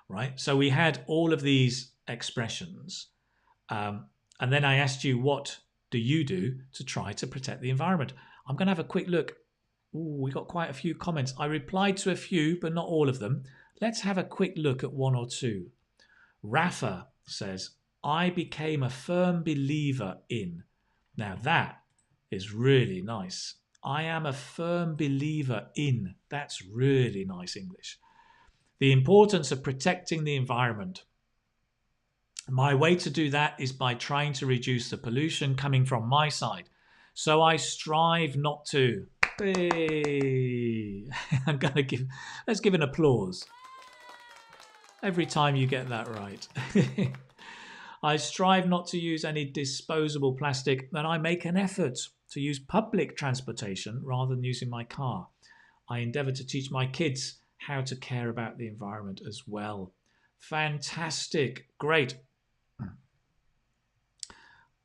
Right? So we had all of these expressions. And then I asked you, what do you do to try to protect the environment? I'm going to have a quick look. Ooh, we got quite a few comments. I replied to a few, but not all of them. Let's have a quick look at one or two. Rafa says, I became a firm believer in. Now that is really nice. I am a firm believer in. That's really nice English. The importance of protecting the environment. My way to do that is by trying to reduce the pollution coming from my side. So I strive not to. Hey. Let's give an applause. Every time you get that right. I strive not to use any disposable plastic, and I make an effort to use public transportation rather than using my car. I endeavour to teach my kids how to care about the environment as well. Fantastic. Great.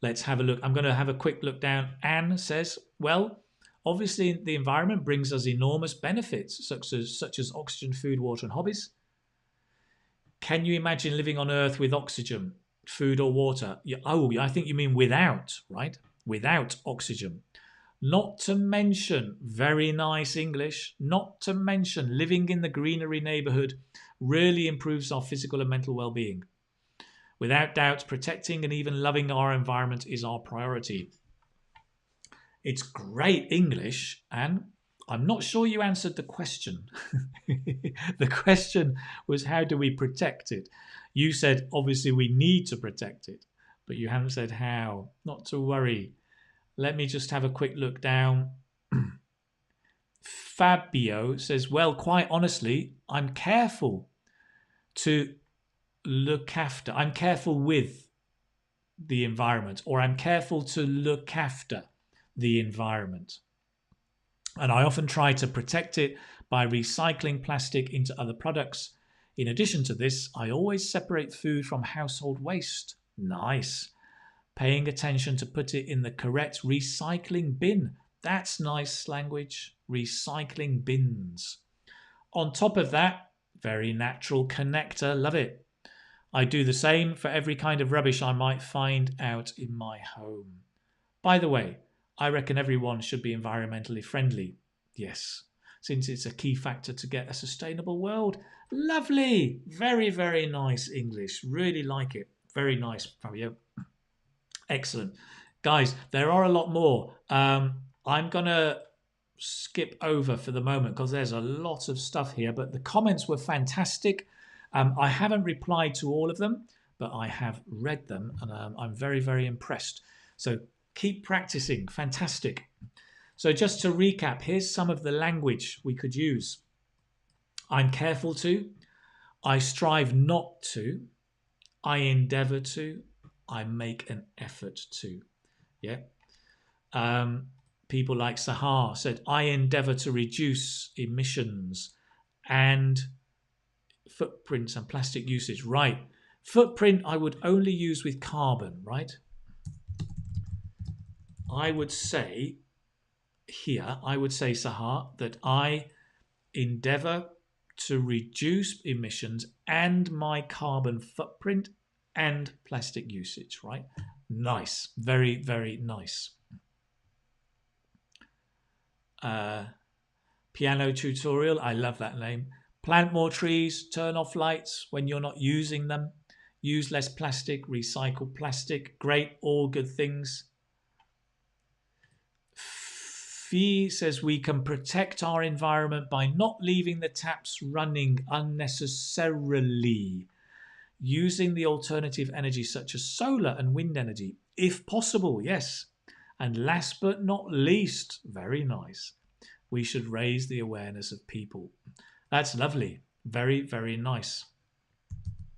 Let's have a look. I'm going to have a quick look down. Anne says, well, obviously the environment brings us enormous benefits, such as oxygen, food, water, and hobbies. Can you imagine living on Earth with oxygen, food or water? I think you mean without, right? Without oxygen. Not to mention, very nice English, not to mention living in the greenery neighbourhood really improves our physical and mental well-being. Without doubt, protecting and even loving our environment is our priority. It's great English, and I'm not sure you answered the question. The question was, how do we protect it? You said, obviously, we need to protect it, but you haven't said how. Not to worry. Let me just have a quick look down. Fabio says, well, quite honestly, I'm careful to look after. I'm careful with the environment, or I'm careful to look after the environment. And I often try to protect it by recycling plastic into other products. In addition to this, I always separate food from household waste. Nice. Paying attention to put it in the correct recycling bin. That's nice language. Recycling bins. On top of that, very natural connector. Love it. I do the same for every kind of rubbish I might find out in my home. By the way, I reckon everyone should be environmentally friendly. Yes, since it's a key factor to get a sustainable world. Lovely. Very, very nice English. Really like it. Very nice, Fabio. Excellent. Guys, there are a lot more. I'm going to skip over for the moment because there's a lot of stuff here, but the comments were fantastic. I haven't replied to all of them, but I have read them, and I'm very, very impressed. So keep practicing. Fantastic. So just to recap, here's some of the language we could use. I'm careful to. I strive not to. I endeavour to. I make an effort to. Yeah. People like Sahar said, I endeavour to reduce emissions and footprints and plastic usage. Right. Footprint I would only use with carbon, right? I would say here, Sahar, that I endeavour to reduce emissions and my carbon footprint and plastic usage, right? Nice. Very, very nice. Piano tutorial. I love that name. Plant more trees, turn off lights when you're not using them. Use less plastic, recycle plastic. Great, all good things. Fee says we can protect our environment by not leaving the taps running unnecessarily, using the alternative energy such as solar and wind energy, if possible, yes. And last but not least, very nice, we should raise the awareness of people. That's lovely. Very, very nice.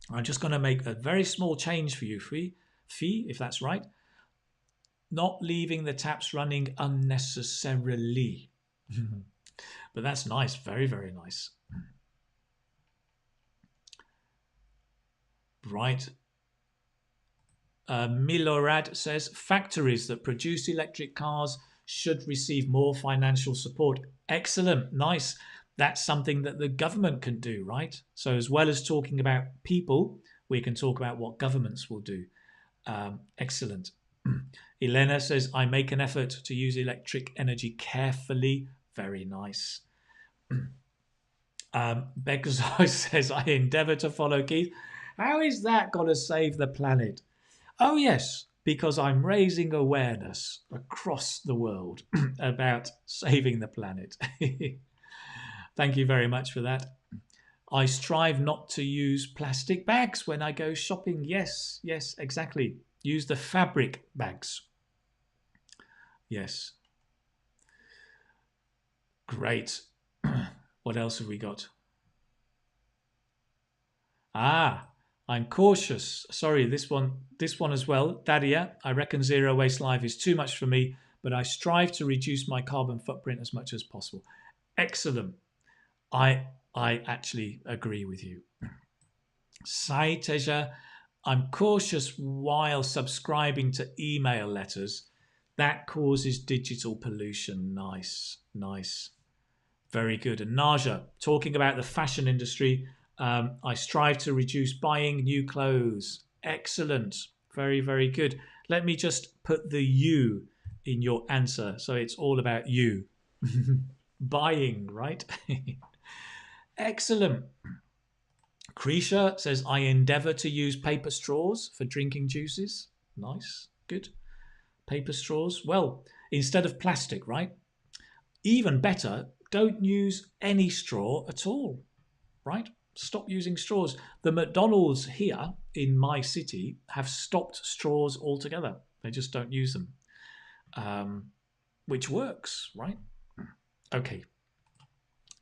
I'm just going to make a very small change for you, Fee, if that's right. Not leaving the taps running unnecessarily. But that's nice. Very, very nice. Right. Milorad says factories that produce electric cars should receive more financial support. Excellent. Nice. That's something that the government can do, right? So as well as talking about people, we can talk about what governments will do. Excellent. Elena says, I make an effort to use electric energy carefully. Very nice. Begazai says, I endeavour to follow Keith. How is that going to save the planet? Oh, yes, because I'm raising awareness across the world about saving the planet. Thank you very much for that. I strive not to use plastic bags when I go shopping. Yes, yes, exactly. Use the fabric bags. Yes. Great. What else have we got? I'm cautious. Sorry, this one as well. Dadia, I reckon zero waste life is too much for me, but I strive to reduce my carbon footprint as much as possible. Excellent. I actually agree with you. Sai Teja, I'm cautious while subscribing to email letters. That causes digital pollution. Nice, nice. Very good. And Naja, talking about the fashion industry, I strive to reduce buying new clothes. Excellent. Very, very good. Let me just put the you in your answer. So it's all about you. Buying, right? Excellent. Krisha says, I endeavour to use paper straws for drinking juices. Nice. Good. Paper straws. Well, instead of plastic, right? Even better, don't use any straw at all, right? Stop using straws. The McDonald's here in my city have stopped straws altogether. They just don't use them, which works, right? Okay.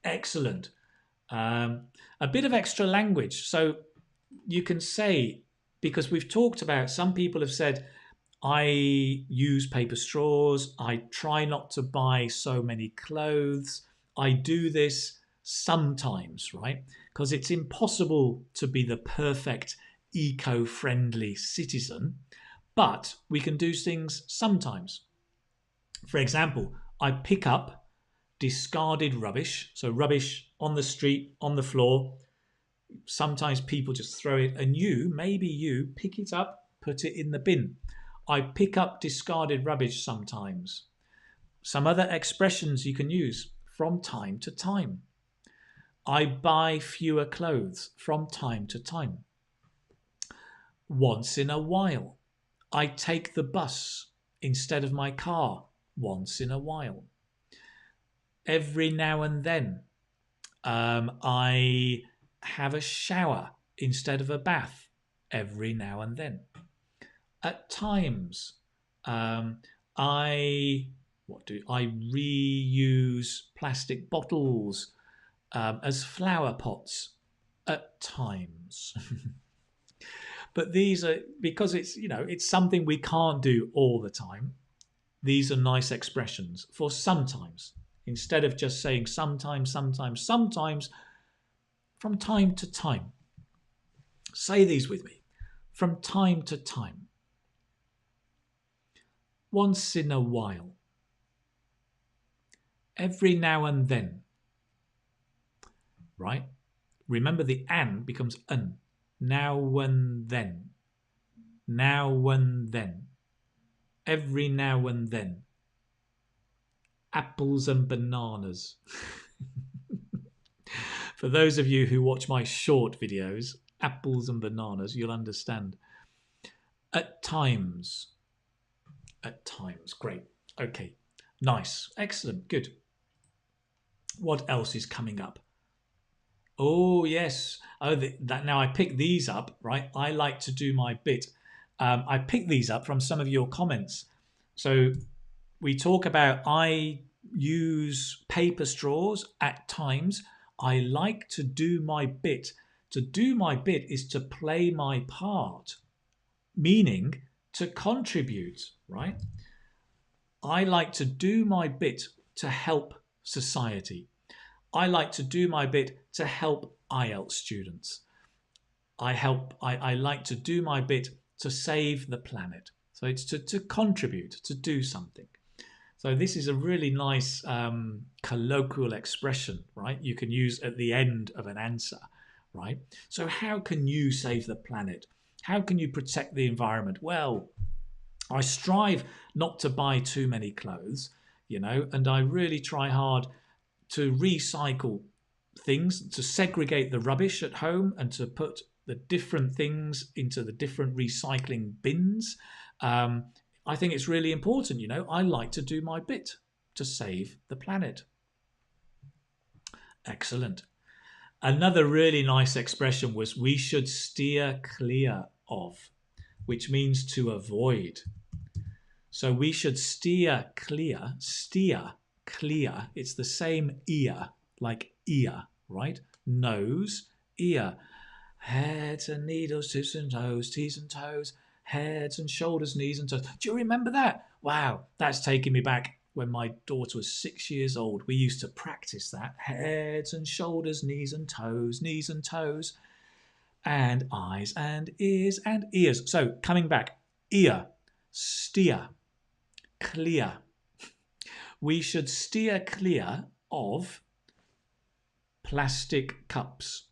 Excellent. A bit of extra language. So you can say, because we've talked about, some people have said, I use paper straws. I try not to buy so many clothes. I do this sometimes, right? Because it's impossible to be the perfect eco-friendly citizen, but we can do things sometimes. For example, I pick up discarded rubbish. So rubbish on the street, on the floor. Sometimes people just throw it, and maybe you pick it up, put it in the bin. I pick up discarded rubbish sometimes. Some other expressions you can use: from time to time. I buy fewer clothes from time to time. Once in a while. I take the bus instead of my car once in a while. Every now and then. I have a shower instead of a bath every now and then. At times, I reuse plastic bottles as flower pots at times. But these are, because it's something we can't do all the time. These are nice expressions for sometimes. Instead of just saying sometimes, sometimes, sometimes, from time to time. Say these with me. From time to time. Once in a while. Every now and then. Right? Remember, the an becomes un. Now and then. Now and then. Every now and then. Apples and bananas. For those of you who watch my short videos, apples and bananas, you'll understand. At times. At times. Great. Okay. Nice. Excellent. Good. What else is coming up? Oh, yes. Oh, that now I picked these up, right? I like to do my bit. I picked these up from some of your comments. So we talk about I use paper straws at times. I like to do my bit. To do my bit is to play my part, meaning to contribute, right? I like to do my bit to help society. I like to do my bit to help IELTS students. I like to do my bit to save the planet. So it's to contribute, to do something. So this is a really nice colloquial expression, right? You can use at the end of an answer, right? So how can you save the planet? How can you protect the environment? Well, I strive not to buy too many clothes, and I really try hard to recycle things, to segregate the rubbish at home and to put the different things into the different recycling bins. I think it's really important, I like to do my bit to save the planet. Excellent. Another really nice expression was we should steer clear of, which means to avoid. So we should steer clear, it's the same ear, like ear, right? Nose, ear. Heads and needles, tips and toes, T's and toes, heads and shoulders, knees and toes. Do you remember that? Wow, that's taking me back when my daughter was 6 years old. We used to practice that. Heads and shoulders, knees and toes, and eyes and ears. So coming back, ear, steer, clear. We should steer clear of plastic cups,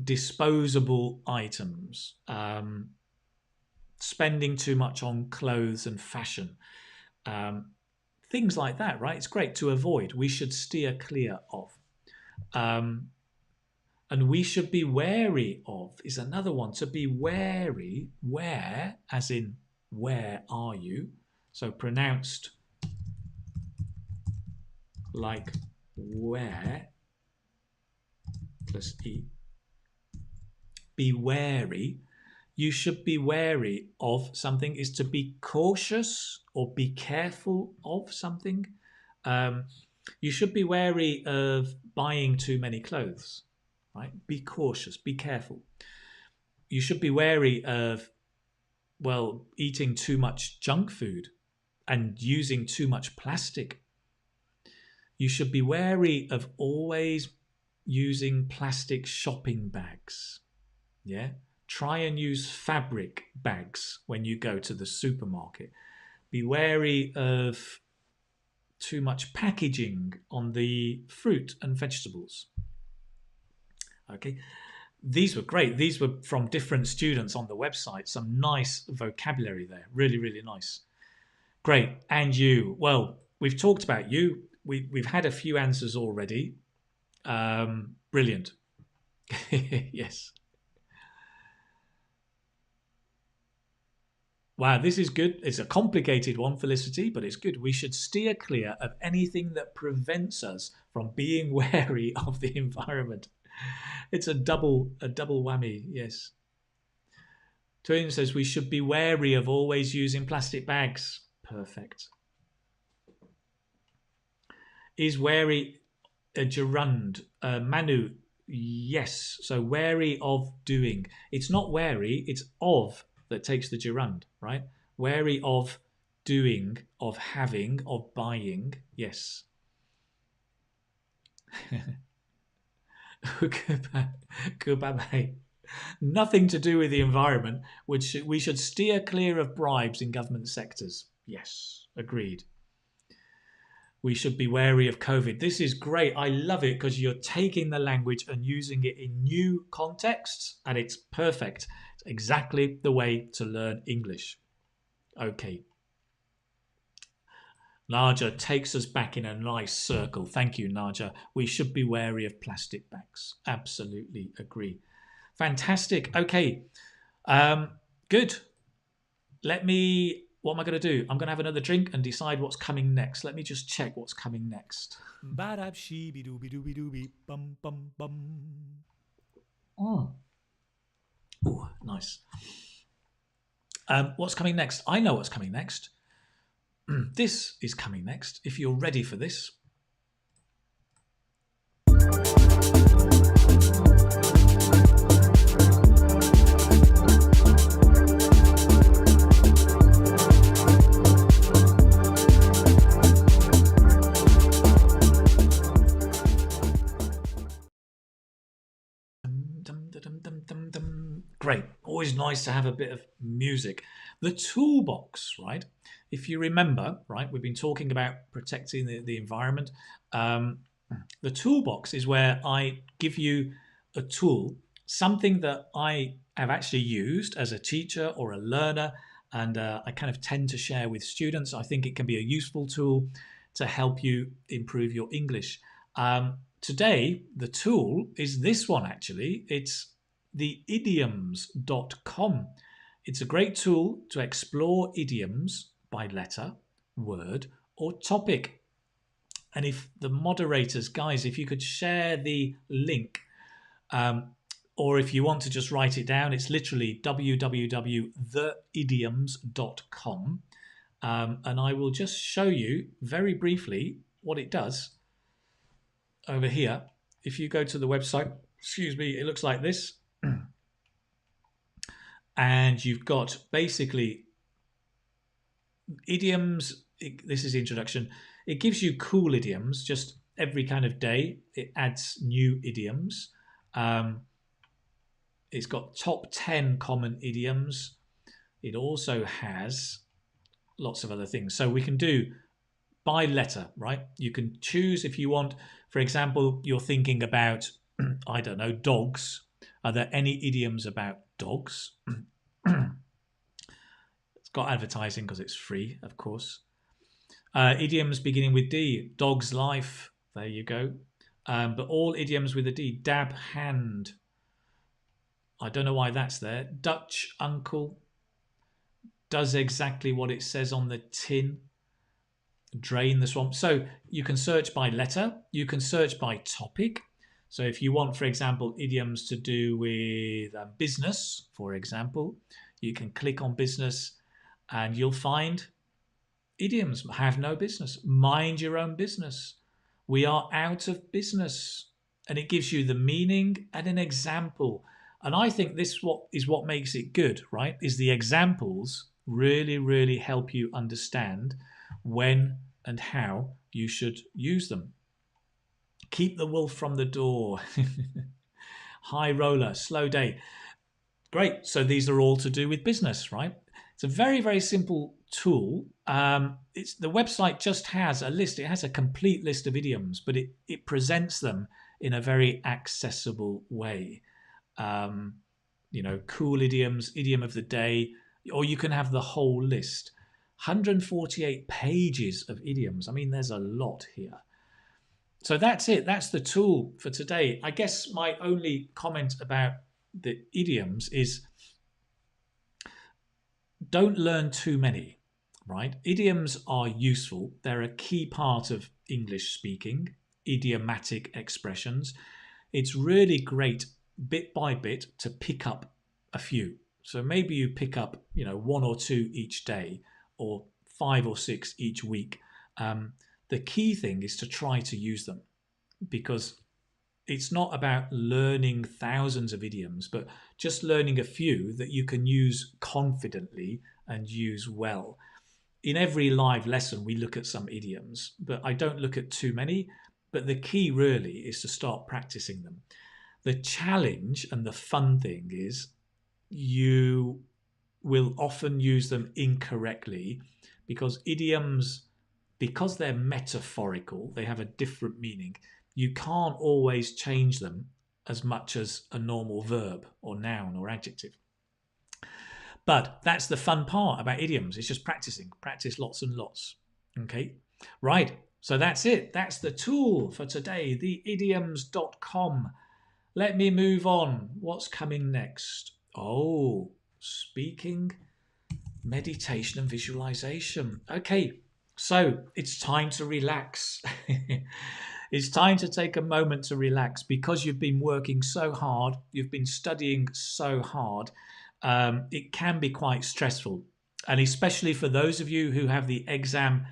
disposable items, spending too much on clothes and fashion, things like that, right? It's great to avoid. We should steer clear of. And we should be wary of is another one. To be wary, where, as in where are you? So pronounced like where plus E. Be wary. You should be wary of something is to be cautious or be careful of something. You should be wary of buying too many clothes, right? Be cautious, be careful. You should be wary of, eating too much junk food and using too much plastic. You should be wary of always using plastic shopping bags. Yeah. Try and use fabric bags when you go to the supermarket. Be wary of too much packaging on the fruit and vegetables. Okay. These were great. These were from different students on the website. Some nice vocabulary there. Really, really nice. Great. And you. Well, we've talked about you. We've had a few answers already. Brilliant. Yes. Wow, this is good. It's a complicated one, Felicity, but it's good. We should steer clear of anything that prevents us from being wary of the environment. It's a double whammy, yes. Twin says we should be wary of always using plastic bags. Perfect. Is wary a gerund? Manu, yes. So wary of doing. It's not wary, it's of that takes the gerund, right? Wary of doing, of having, of buying. Yes. Goodbye. Nothing to do with the environment. We should steer clear of bribes in government sectors. Yes, agreed. We should be wary of COVID. This is great. I love it because you're taking the language and using it in new contexts, and it's perfect. It's exactly the way to learn English. Okay. Naja takes us back in a nice circle. Thank you, Naja. We should be wary of plastic bags. Absolutely agree. Fantastic. Okay. Good. Let me what am I going to do? I'm going to have another drink and decide what's coming next. Let me just check what's coming next. Oh, nice. What's coming next? I know what's coming next. This is coming next. If you're ready for this. Great. Always nice to have a bit of music. The toolbox, right? If you remember, right, we've been talking about protecting the environment. The toolbox is where I give you a tool, something that I have actually used as a teacher or a learner, and I kind of tend to share with students. I think it can be a useful tool to help you improve your English. Today, the tool is this one, actually. It's the idioms.com. It's a great tool to explore idioms by letter, word, or topic. And if the moderators, guys, if you could share the link, or if you want to just write it down, it's literally www.theidioms.com. And I will just show you very briefly what it does over here. If you go to the website, excuse me, it looks like this. And you've got basically idioms. This is the introduction. It gives you cool idioms just every kind of day. It adds new idioms. It's got top 10 common idioms. It also has lots of other things. So we can do by letter, right? You can choose if you want, for example, you're thinking about, I don't know, dogs. Are there any idioms about dogs? It's got advertising because it's free, of course. Idioms beginning with D. Dog's life. There you go. But all idioms with a D. Dab hand. I don't know why that's there. Dutch uncle. Does exactly what it says on the tin. Drain the swamp. So you can search by letter. You can search by topic. So if you want, for example, idioms to do with business, for example, you can click on business and you'll find idioms. Have no business. Mind your own business. We are out of business. And it gives you the meaning and an example. And I think this is what makes it good, right? Is the examples really, really help you understand when and how you should use them. Keep the wolf from the door. High roller, slow day. Great. So these are all to do with business, right? It's a very, very simple tool. The website just has a list. It has a complete list of idioms, but it presents them in a very accessible way. Cool idioms, idiom of the day, or you can have the whole list. 148 pages of idioms. I mean, there's a lot here. So that's it. That's the tool for today. I guess my only comment about the idioms is don't learn too many, right? Idioms are useful. They're a key part of English speaking, idiomatic expressions. It's really great bit by bit to pick up a few. So maybe you pick up, 1 or 2 each day or 5 or 6 each week. The key thing is to try to use them, because it's not about learning thousands of idioms, but just learning a few that you can use confidently and use well. In every live lesson, we look at some idioms, but I don't look at too many. But the key really is to start practicing them. The challenge and the fun thing is you will often use them incorrectly, because idioms, because they're metaphorical, they have a different meaning. You can't always change them as much as a normal verb or noun or adjective. But that's the fun part about idioms. It's just practicing. Practice lots and lots. Okay, right. So that's it. That's the tool for today, theidioms.com. Let me move on. What's coming next? Oh, speaking Meditation and visualization. Okay, so it's time to relax. It's time to take a moment to relax because you've been working so hard, you've been studying so hard. It can be quite stressful. And especially for those of you who have the exam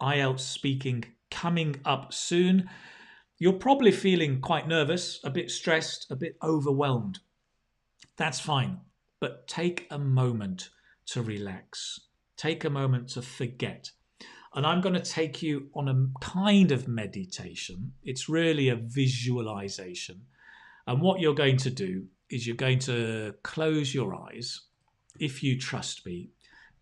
IELTS speaking coming up soon, you're probably feeling quite nervous, a bit stressed, a bit overwhelmed. That's fine, but take a moment to relax. Take a moment to forget. And I'm going to take you on a kind of meditation. It's really a visualization. And what you're going to do is you're going to close your eyes. If you trust me,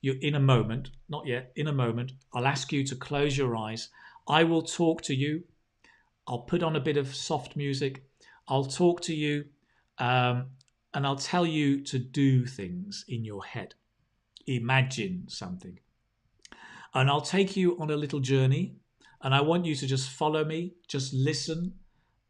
you're in a moment, not yet, in a moment, I'll ask you to close your eyes. I will talk to you. I'll put on a bit of soft music. I'll talk to you and I'll tell you to do things in your head. Imagine something. And I'll take you on a little journey and I want you to just follow me, just listen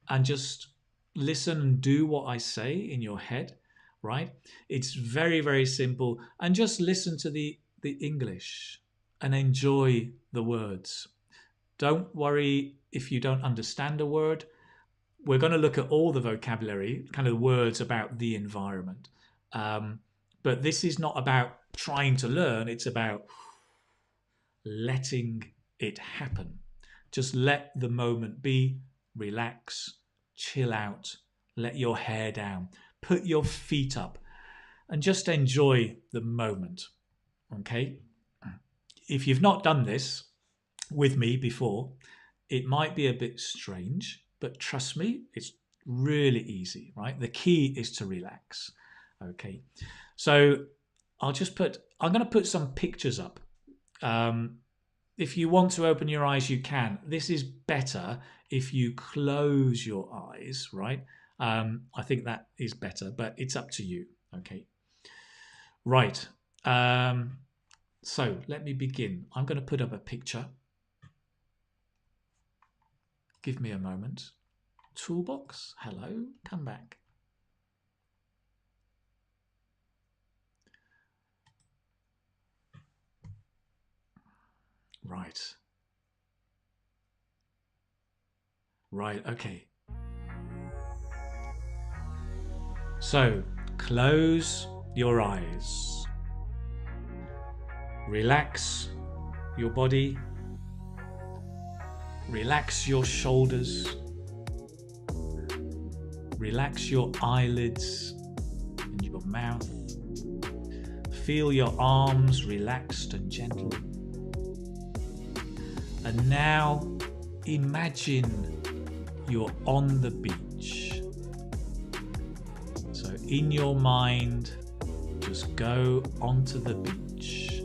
and do what I say in your head, right? It's very, very simple. And just listen to the English and enjoy the words. Don't worry if you don't understand a word. We're going to look at all the vocabulary, kind of words about the environment. But this is not about trying to learn. It's about letting it happen. Just let the moment be, relax, chill out, let your hair down, put your feet up, and just enjoy the moment. Okay? If you've not done this with me before, it might be a bit strange, but trust me, it's really easy, right? The key is to relax. Okay. So I'm going to put some pictures up. If you want to open your eyes, you can. This is better if you close your eyes, right? I think that is better, but it's up to you. Okay. Right. So let me begin. I'm going to put up a picture. Give me a moment. Toolbox, hello, come back. Right. Right, okay. So, close your eyes. Relax your body. Relax your shoulders. Relax your eyelids and your mouth. Feel your arms relaxed and gentle. And now imagine you're on the beach. So in your mind, just go onto the beach.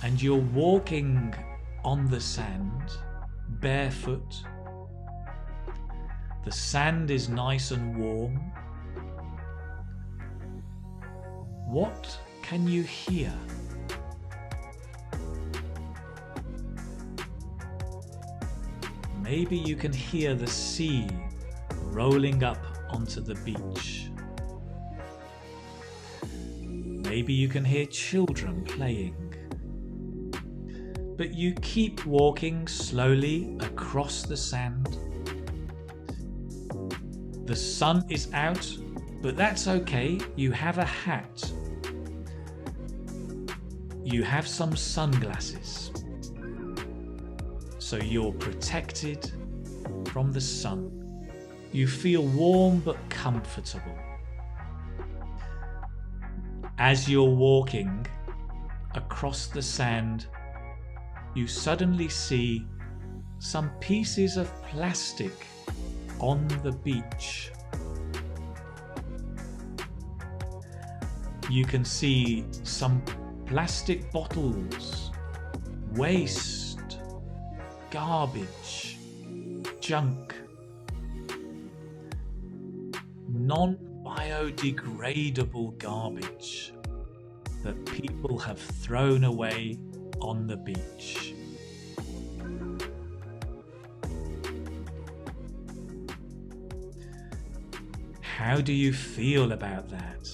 And you're walking on the sand, barefoot. The sand is nice and warm. What can you hear? Maybe you can hear the sea rolling up onto the beach. Maybe you can hear children playing. But you keep walking slowly across the sand. The sun is out, but that's okay. You have a hat. You have some sunglasses. So you're protected from the sun. You feel warm but comfortable. As you're walking across the sand, you suddenly see some pieces of plastic on the beach. You can see some plastic bottles, waste, garbage, junk, non-biodegradable garbage that people have thrown away on the beach. How do you feel about that?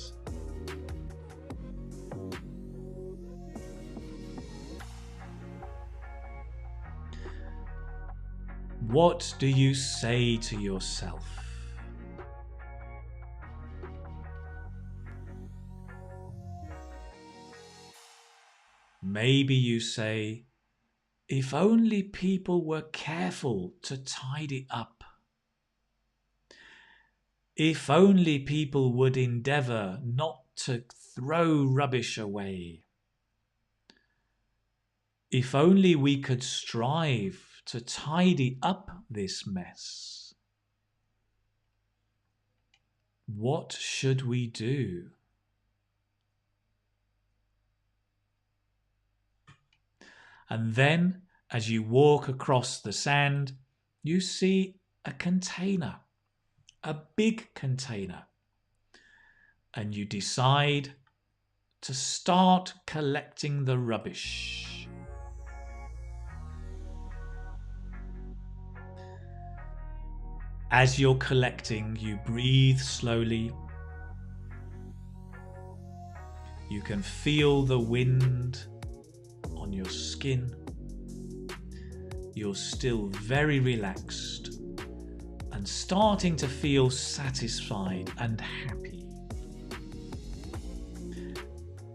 What do you say to yourself? Maybe you say, if only people were careful to tidy up. If only people would endeavour not to throw rubbish away. If only we could strive to tidy up this mess. What should we do? And then, as you walk across the sand, you see a container, a big container, and you decide to start collecting the rubbish. As you're collecting, you breathe slowly. You can feel the wind on your skin. You're still very relaxed and starting to feel satisfied and happy.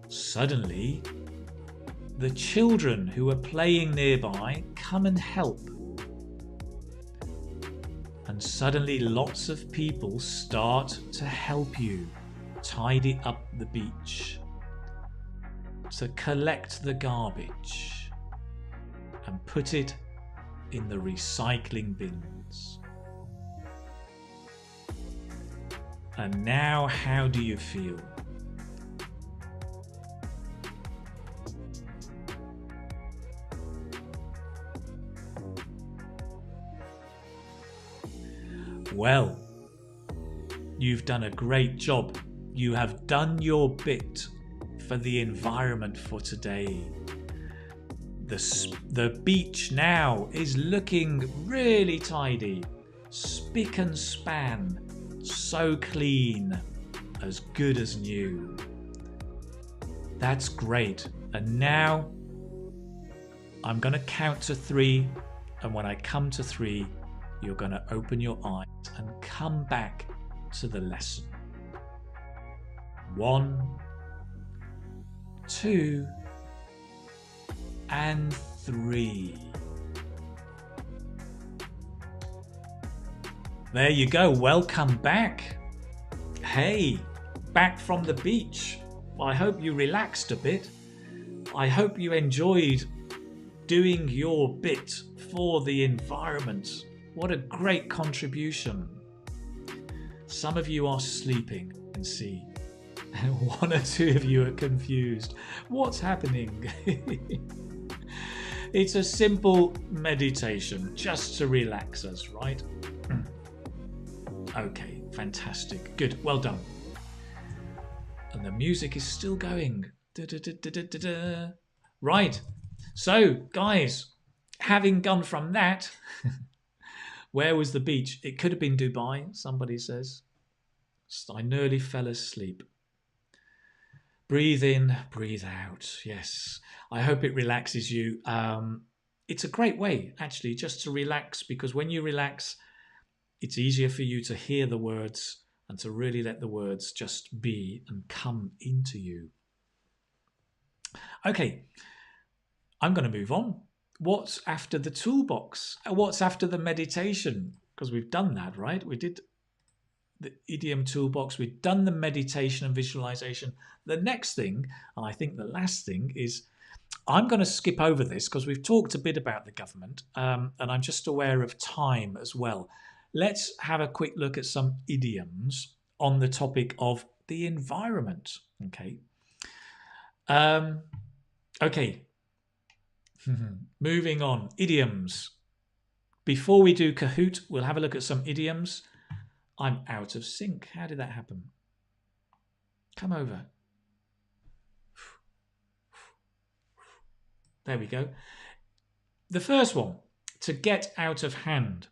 Suddenly, the children who are playing nearby come and help. And suddenly lots of people start to help you tidy up the beach, to collect the garbage and put it in the recycling bins. And now, how do you feel? Well, you've done a great job. You have done your bit for the environment for today. The beach now is looking really tidy, spick and span, so clean, as good as new. That's great. And now I'm going to count to 3, and when I come to 3, you're going to open your eyes and come back to the lesson. 1, 2, and 3. There you go. Welcome back. Hey, back from the beach. I hope you relaxed a bit. I hope you enjoyed doing your bit for the environment. What a great contribution. Some of you are sleeping, I can see. And 1 or 2 of you are confused. What's happening? It's a simple meditation just to relax us, right? Okay, fantastic. Good, well done. And the music is still going. Da, da, da, da, da, da. Right, so guys, having gone from that, where was the beach? It could have been Dubai, somebody says. I nearly fell asleep. Breathe in, breathe out. Yes, I hope it relaxes you. It's a great way, actually, just to relax, because when you relax, it's easier for you to hear the words and to really let the words just be and come into you. Okay, I'm going to move on. What's after the toolbox? What's after the meditation? Because we've done that, right? We did the idiom toolbox. We've done the meditation and visualization. The next thing, and I think the last thing, is I'm going to skip over this because we've talked a bit about the government, and I'm just aware of time as well. Let's have a quick look at some idioms on the topic of the environment. Okay. Okay. Moving on. Idioms. Before we do Kahoot, we'll have a look at some idioms. I'm out of sync. How did that happen? Come over. There we go. The first one, to get out of hand.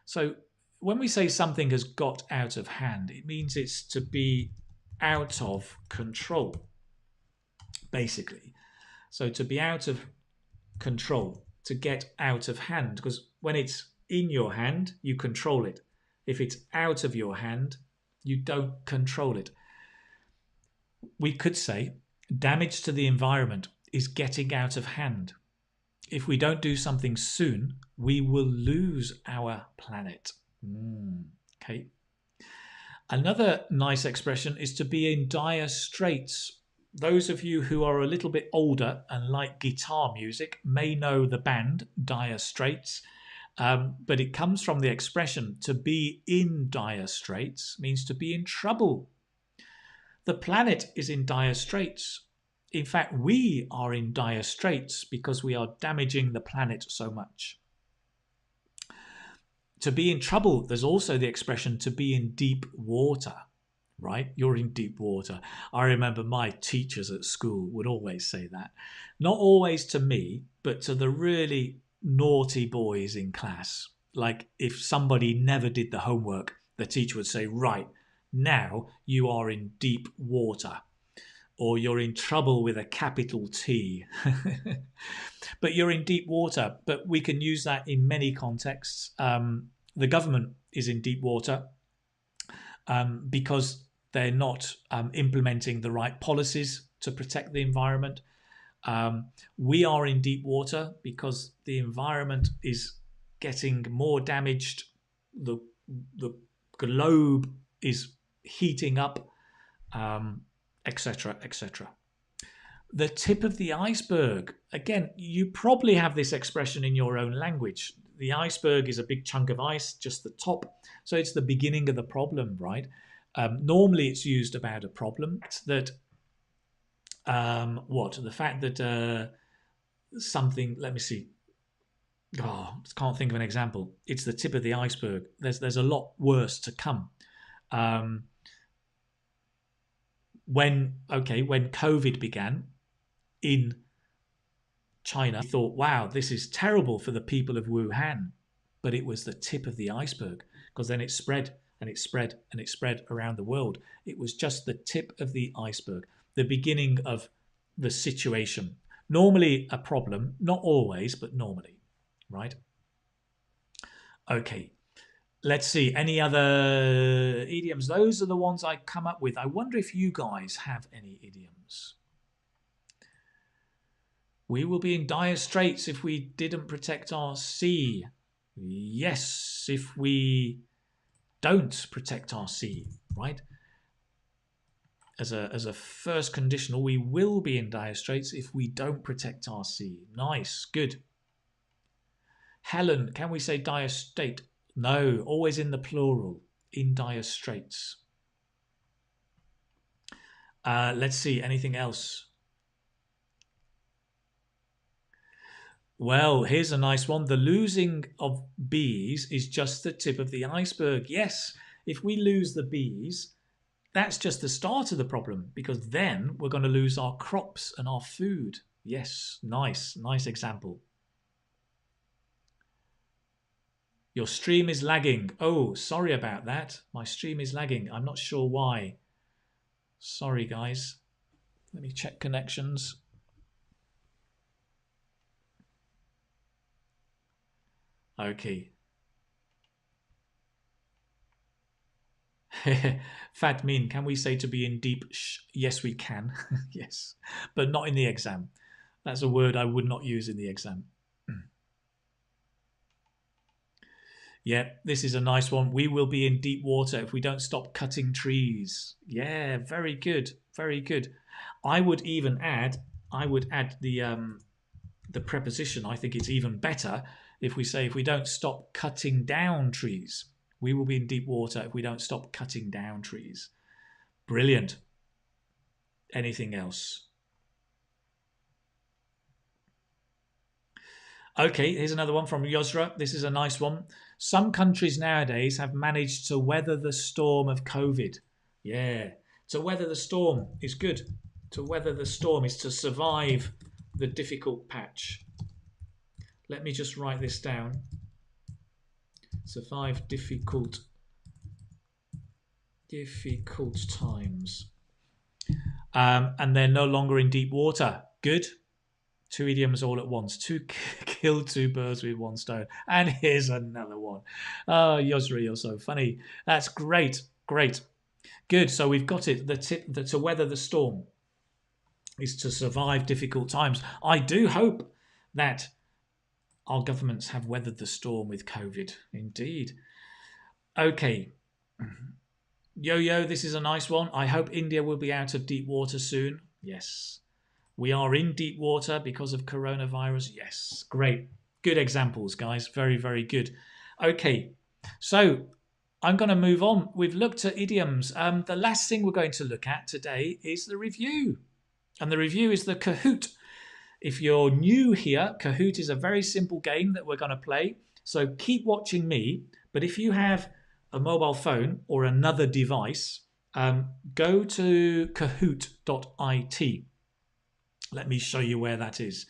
So when we say something has got out of hand, it means it's to be out of control, basically. So to be out of control, to get out of hand, because when it's in your hand, you control it. If it's out of your hand, you don't control it. We could say damage to the environment is getting out of hand. If we don't do something soon, we will lose our planet. Okay. Another nice expression is to be in dire straits. Those of you who are a little bit older and like guitar music may know the band Dire Straits, but it comes from the expression to be in dire straits means to be in trouble. The planet is in dire straits. In fact, we are in dire straits because we are damaging the planet so much. To be in trouble, there's also the expression to be in deep water, right? You're in deep water. I remember my teachers at school would always say that. Not always to me, but to the really naughty boys in class. Like if somebody never did the homework, the teacher would say, right, now you are in deep water, or you're in trouble with a capital T. But you're in deep water. But we can use that in many contexts. The government is in deep water because they're not implementing the right policies to protect the environment. We are in deep water because the environment is getting more damaged. The globe is heating up, etc., etc. The tip of the iceberg. Again, you probably have this expression in your own language. The iceberg is a big chunk of ice, just the top. So it's the beginning of the problem, right? Normally it's used about a problem. It's that, the fact that something, let me see. Oh, I can't think of an example. It's the tip of the iceberg. There's a lot worse to come. When COVID began in China, we thought, wow, this is terrible for the people of Wuhan. But it was the tip of the iceberg, because then it spread and it spread and it spread around the world. It was just the tip of the iceberg, the beginning of the situation. Normally a problem, not always, but normally, right? Okay, let's see. Any other idioms? Those are the ones I come up with. I wonder if you guys have any idioms. We will be in dire straits if we didn't protect our sea. Yes, if we don't protect our sea, right? As a first conditional, we will be in dire straits if we don't protect our sea. Nice, good. Helen, can we say dire state? No, always in the plural, in dire straits. Let's see, anything else? Well, here's a nice one. The losing of bees is just the tip of the iceberg. Yes, if we lose the bees, that's just the start of the problem, because then we're going to lose our crops and our food. Yes, nice example. Your stream is lagging. Oh, sorry about that. My stream is lagging. I'm not sure why. Sorry, guys. Let me check connections. Okay. Fat Min, can we say to be in deep Yes, we can. Yes, but not in the exam. That's a word I would not use in the exam. Yeah, this is a nice one. We will be in deep water if we don't stop cutting trees. Yeah, very good. Very good. I would add the preposition. I think it's even better if we say if we don't stop cutting down trees. We will be in deep water if we don't stop cutting down trees. Brilliant. Anything else? Okay, here's another one from Yosra. This is a nice one. Some countries nowadays have managed to weather the storm of COVID. Yeah, to weather the storm is good. To weather the storm is to survive the difficult patch. Let me just write this down. Survive difficult times. And they're no longer in deep water. Good. Two idioms all at once. Kill two birds with one stone. And here's another one. Oh, Yosri, you're so funny. That's great. Great. Good. So we've got it. The tip to weather the storm is to survive difficult times. I do hope that our governments have weathered the storm with COVID. Indeed. Okay. Yo, this is a nice one. I hope India will be out of deep water soon. Yes. We are in deep water because of coronavirus. Yes. Great. Good examples, guys. Very, very good. Okay. So I'm going to move on. We've looked at idioms. The last thing we're going to look at today is the review. And the review is the Kahoot. If you're new here, Kahoot is a very simple game that we're going to play. So keep watching me. But if you have a mobile phone or another device, go to kahoot.it. Let me show you where that is.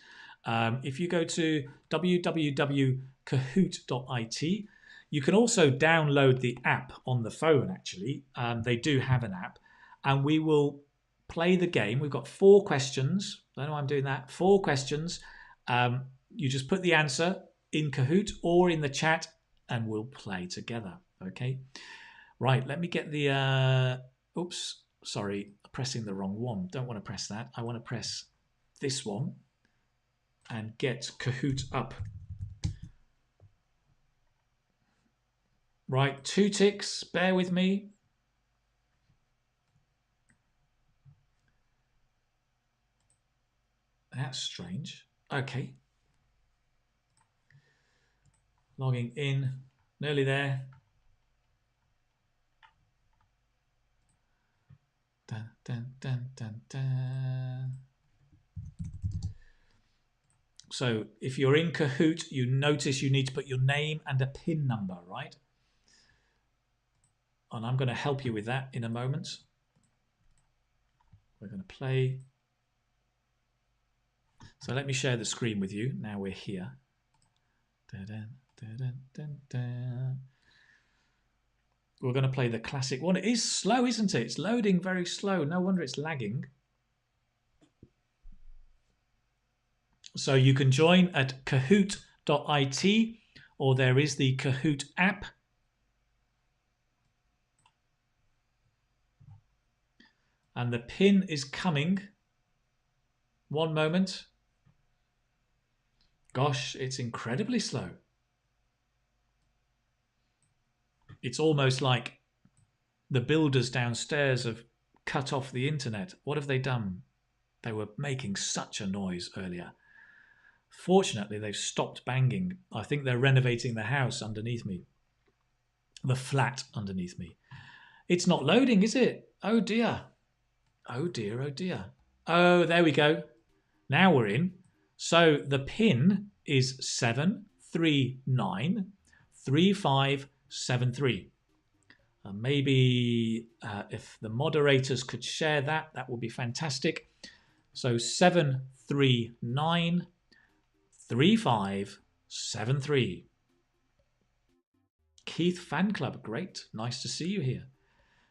If you go to www.kahoot.it, you can also download the app on the phone, actually. They do have an app. And we will play the game. We've got 4 questions. I don't know why I'm doing that. 4 questions. You just put the answer in Kahoot or in the chat and we'll play together. Okay. Right. Let me get the... oops. Sorry. Pressing the wrong one. Don't want to press that. I want to press this one and get Kahoot up. Right. 2 ticks. Bear with me. That's strange. Okay. Logging in. Nearly there. Dun, dun, dun, dun, dun. So if you're in Kahoot, you notice you need to put your name and a PIN number, right? And I'm going to help you with that in a moment. We're going to play. So let me share the screen with you. Now we're here. Dun, dun, dun, dun, dun. We're going to play the classic one. It is slow, isn't it? It's loading very slow. No wonder it's lagging. So you can join at kahoot.it, or there is the Kahoot app. And the pin is coming. One moment. Gosh, it's incredibly slow. It's almost like the builders downstairs have cut off the internet. What have they done? They were making such a noise earlier. Fortunately, they've stopped banging. I think they're renovating the house underneath me. The flat underneath me. It's not loading, is it? Oh dear. Oh dear, oh dear. Oh, there we go. Now we're in. So the pin is 7393573. Maybe if the moderators could share that, that would be fantastic. So 7393573. Keith Fan Club, great. Nice to see you here.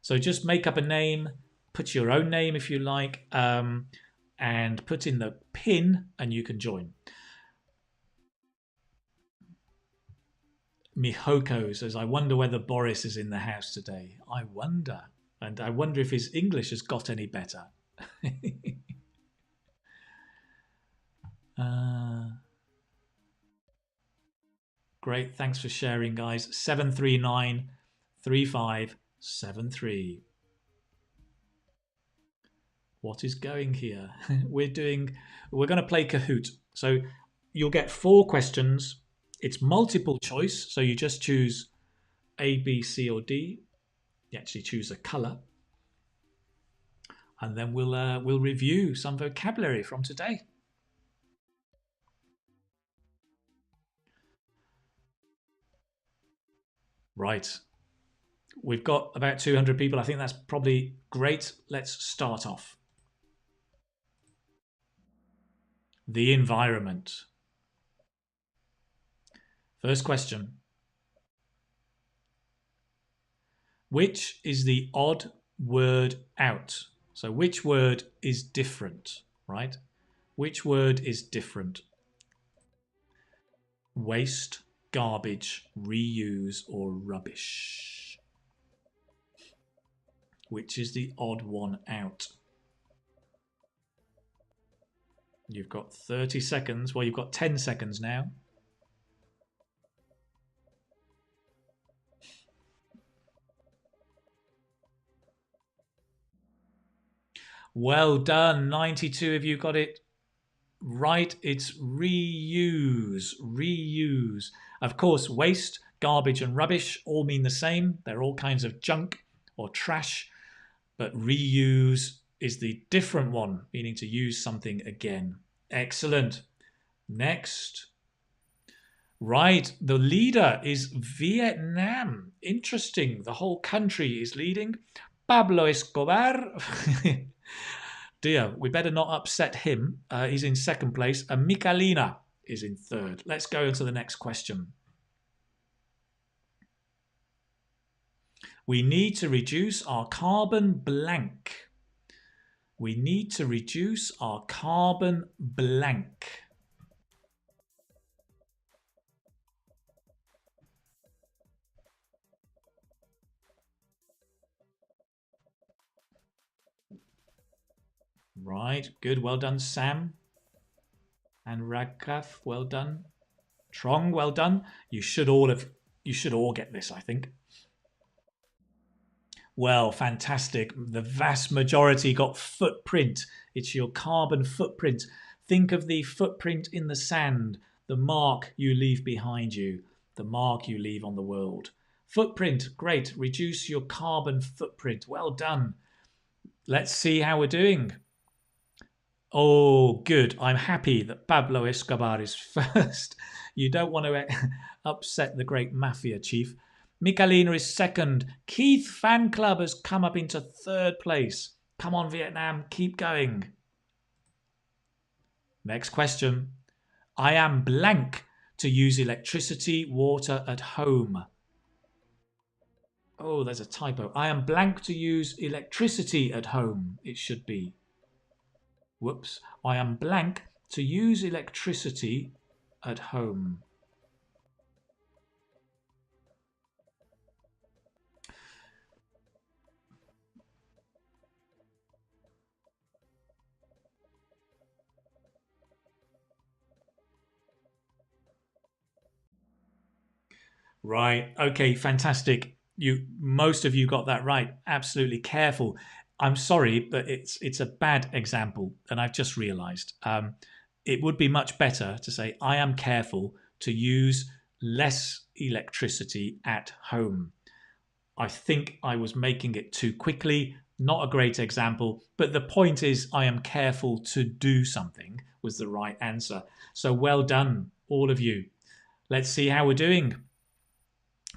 So just make up a name, put your own name if you like, and put in the pin and you can join. Mihoko says, I wonder whether Boris is in the house today. I wonder. And I wonder if his English has got any better. Great. Thanks for sharing, guys. 7393573. What is going here? We're going to play Kahoot. So you'll get 4 questions. It's multiple choice. So you just choose A, B, C, or D. You actually choose a color. And then we'll review some vocabulary from today. Right. We've got about 200 people. I think that's probably great. Let's start off. The environment. First question. Which is the odd word out? So which word is different, right? Which word is different? Waste, garbage, reuse, or rubbish? Which is the odd one out? You've got 30 seconds. Well, you've got 10 seconds now. Well done. 92 of you got it right. It's reuse. Reuse. Of course, waste, garbage, and rubbish all mean the same. They're all kinds of junk or trash. But reuse is the different one, meaning to use something again. Excellent. Next. Right, the leader is Vietnam. Interesting. The whole country is leading. Pablo Escobar. Dear, we better not upset him. He's in second place. And Michalina is in third. Let's go to the next question. We need to reduce our carbon blank. We need to reduce our carbon blank. Right, good. Well done, Sam. And Raghav, well done. Trong, well done. You should all get this, I think. Well, fantastic. The vast majority got footprint. It's your carbon footprint. Think of the footprint in the sand, the mark you leave behind you, the mark you leave on the world. Footprint, great. Reduce your carbon footprint. Well done. Let's see how we're doing. Oh, good. I'm happy that Pablo Escobar is first. You don't want to upset the great mafia chief. Michalina is second. Keith Fan Club has come up into third place. Come on, Vietnam, keep going. Next question. I am blank to use electricity, water at home. Oh, there's a typo. I am blank to use electricity at home. It should be. Whoops. I am blank to use electricity at home. Right. Okay, fantastic. Most of you got that right. Absolutely careful. I'm sorry, but it's a bad example, and I've just realised. It would be much better to say, I am careful to use less electricity at home. I think I was making it too quickly. Not a great example, but the point is, I am careful to do something was the right answer. So well done, all of you. Let's see how we're doing.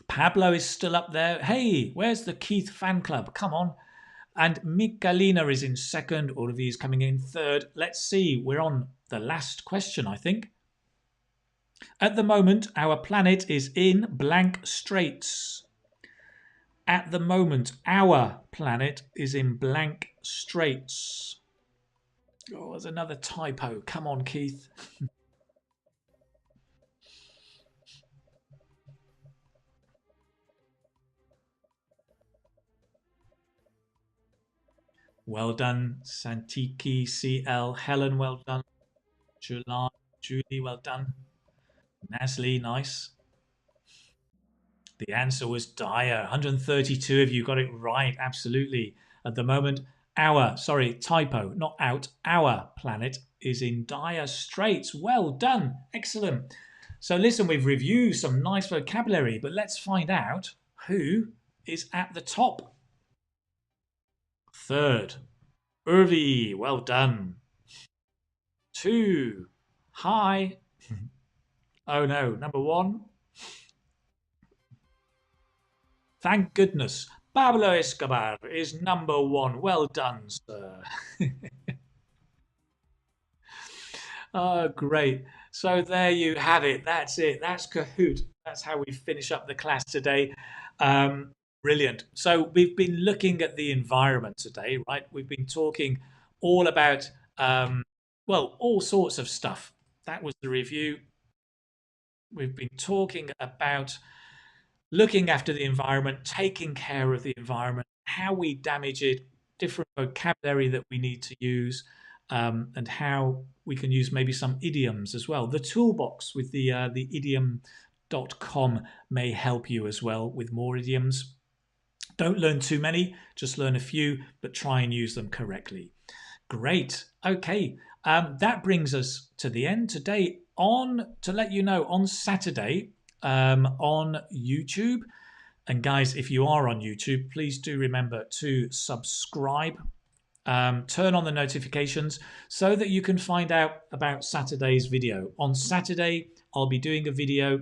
Pablo is still up there. Hey, where's the Keith fan club? Come on. And Michalina is in second. All of these coming in third. Let's see. We're on the last question, I think. At the moment, our planet is in blank straits. At the moment, our planet is in blank straits. Oh, there's another typo. Come on, Keith. Well done, Santiki CL. Helen, well done. Julie, well done. Nasli, nice. The answer was dire. 132 of you got it right. Absolutely. At the moment, typo, not out, our planet is in dire straits. Well done. Excellent. So listen, we've reviewed some nice vocabulary, but let's find out who is at the top. Third, Urvi, well done. 2, hi. Oh no, number 1. Thank goodness. Pablo Escobar is number 1. Well done, sir. Oh, great. So there you have it. That's it. That's Kahoot. That's how we finish up the class today. Brilliant. So we've been looking at the environment today, right? We've been talking all about well, all sorts of stuff. That was the review. We've been talking about looking after the environment, taking care of the environment, how we damage it, different vocabulary that we need to use, and how we can use maybe some idioms as well. The toolbox with the idiom.com may help you as well with more idioms. Don't learn too many, just learn a few, but try and use them correctly. Great. Okay. That brings us to the end today. To let you know, on Saturday on YouTube, and guys, if you are on YouTube, please do remember to subscribe. Turn on the notifications so that you can find out about Saturday's video. On Saturday, I'll be doing a video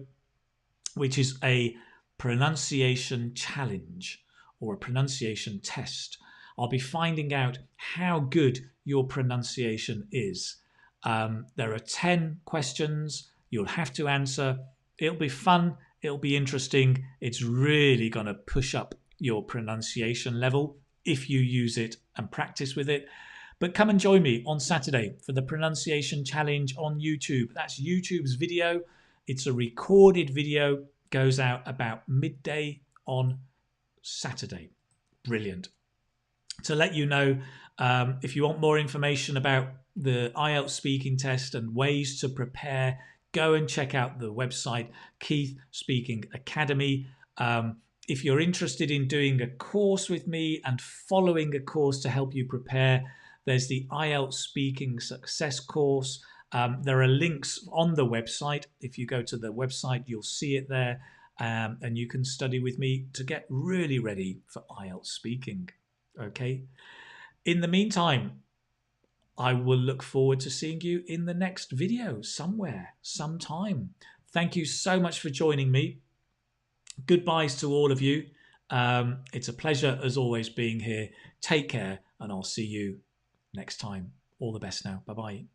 which is a pronunciation challenge or a pronunciation test. I'll be finding out how good your pronunciation is. There are 10 questions you'll have to answer. It'll be fun. It'll be interesting. It's really going to push up your pronunciation level if you use it and practice with it. But come and join me on Saturday for the pronunciation challenge on YouTube. That's YouTube's video. It's a recorded video, goes out about midday on Saturday. Brilliant. To let you know, if you want more information about the IELTS speaking test and ways to prepare, go and check out the website, Keith Speaking Academy. If you're interested in doing a course with me and following a course to help you prepare, there's the IELTS Speaking Success course. There are links on the website. If you go to the website, you'll see it there. And you can study with me to get really ready for IELTS speaking. Okay. In the meantime, I will look forward to seeing you in the next video somewhere, sometime. Thank you so much for joining me. Goodbyes to all of you. It's a pleasure as always being here. Take care, and I'll see you next time. All the best now. Bye-bye.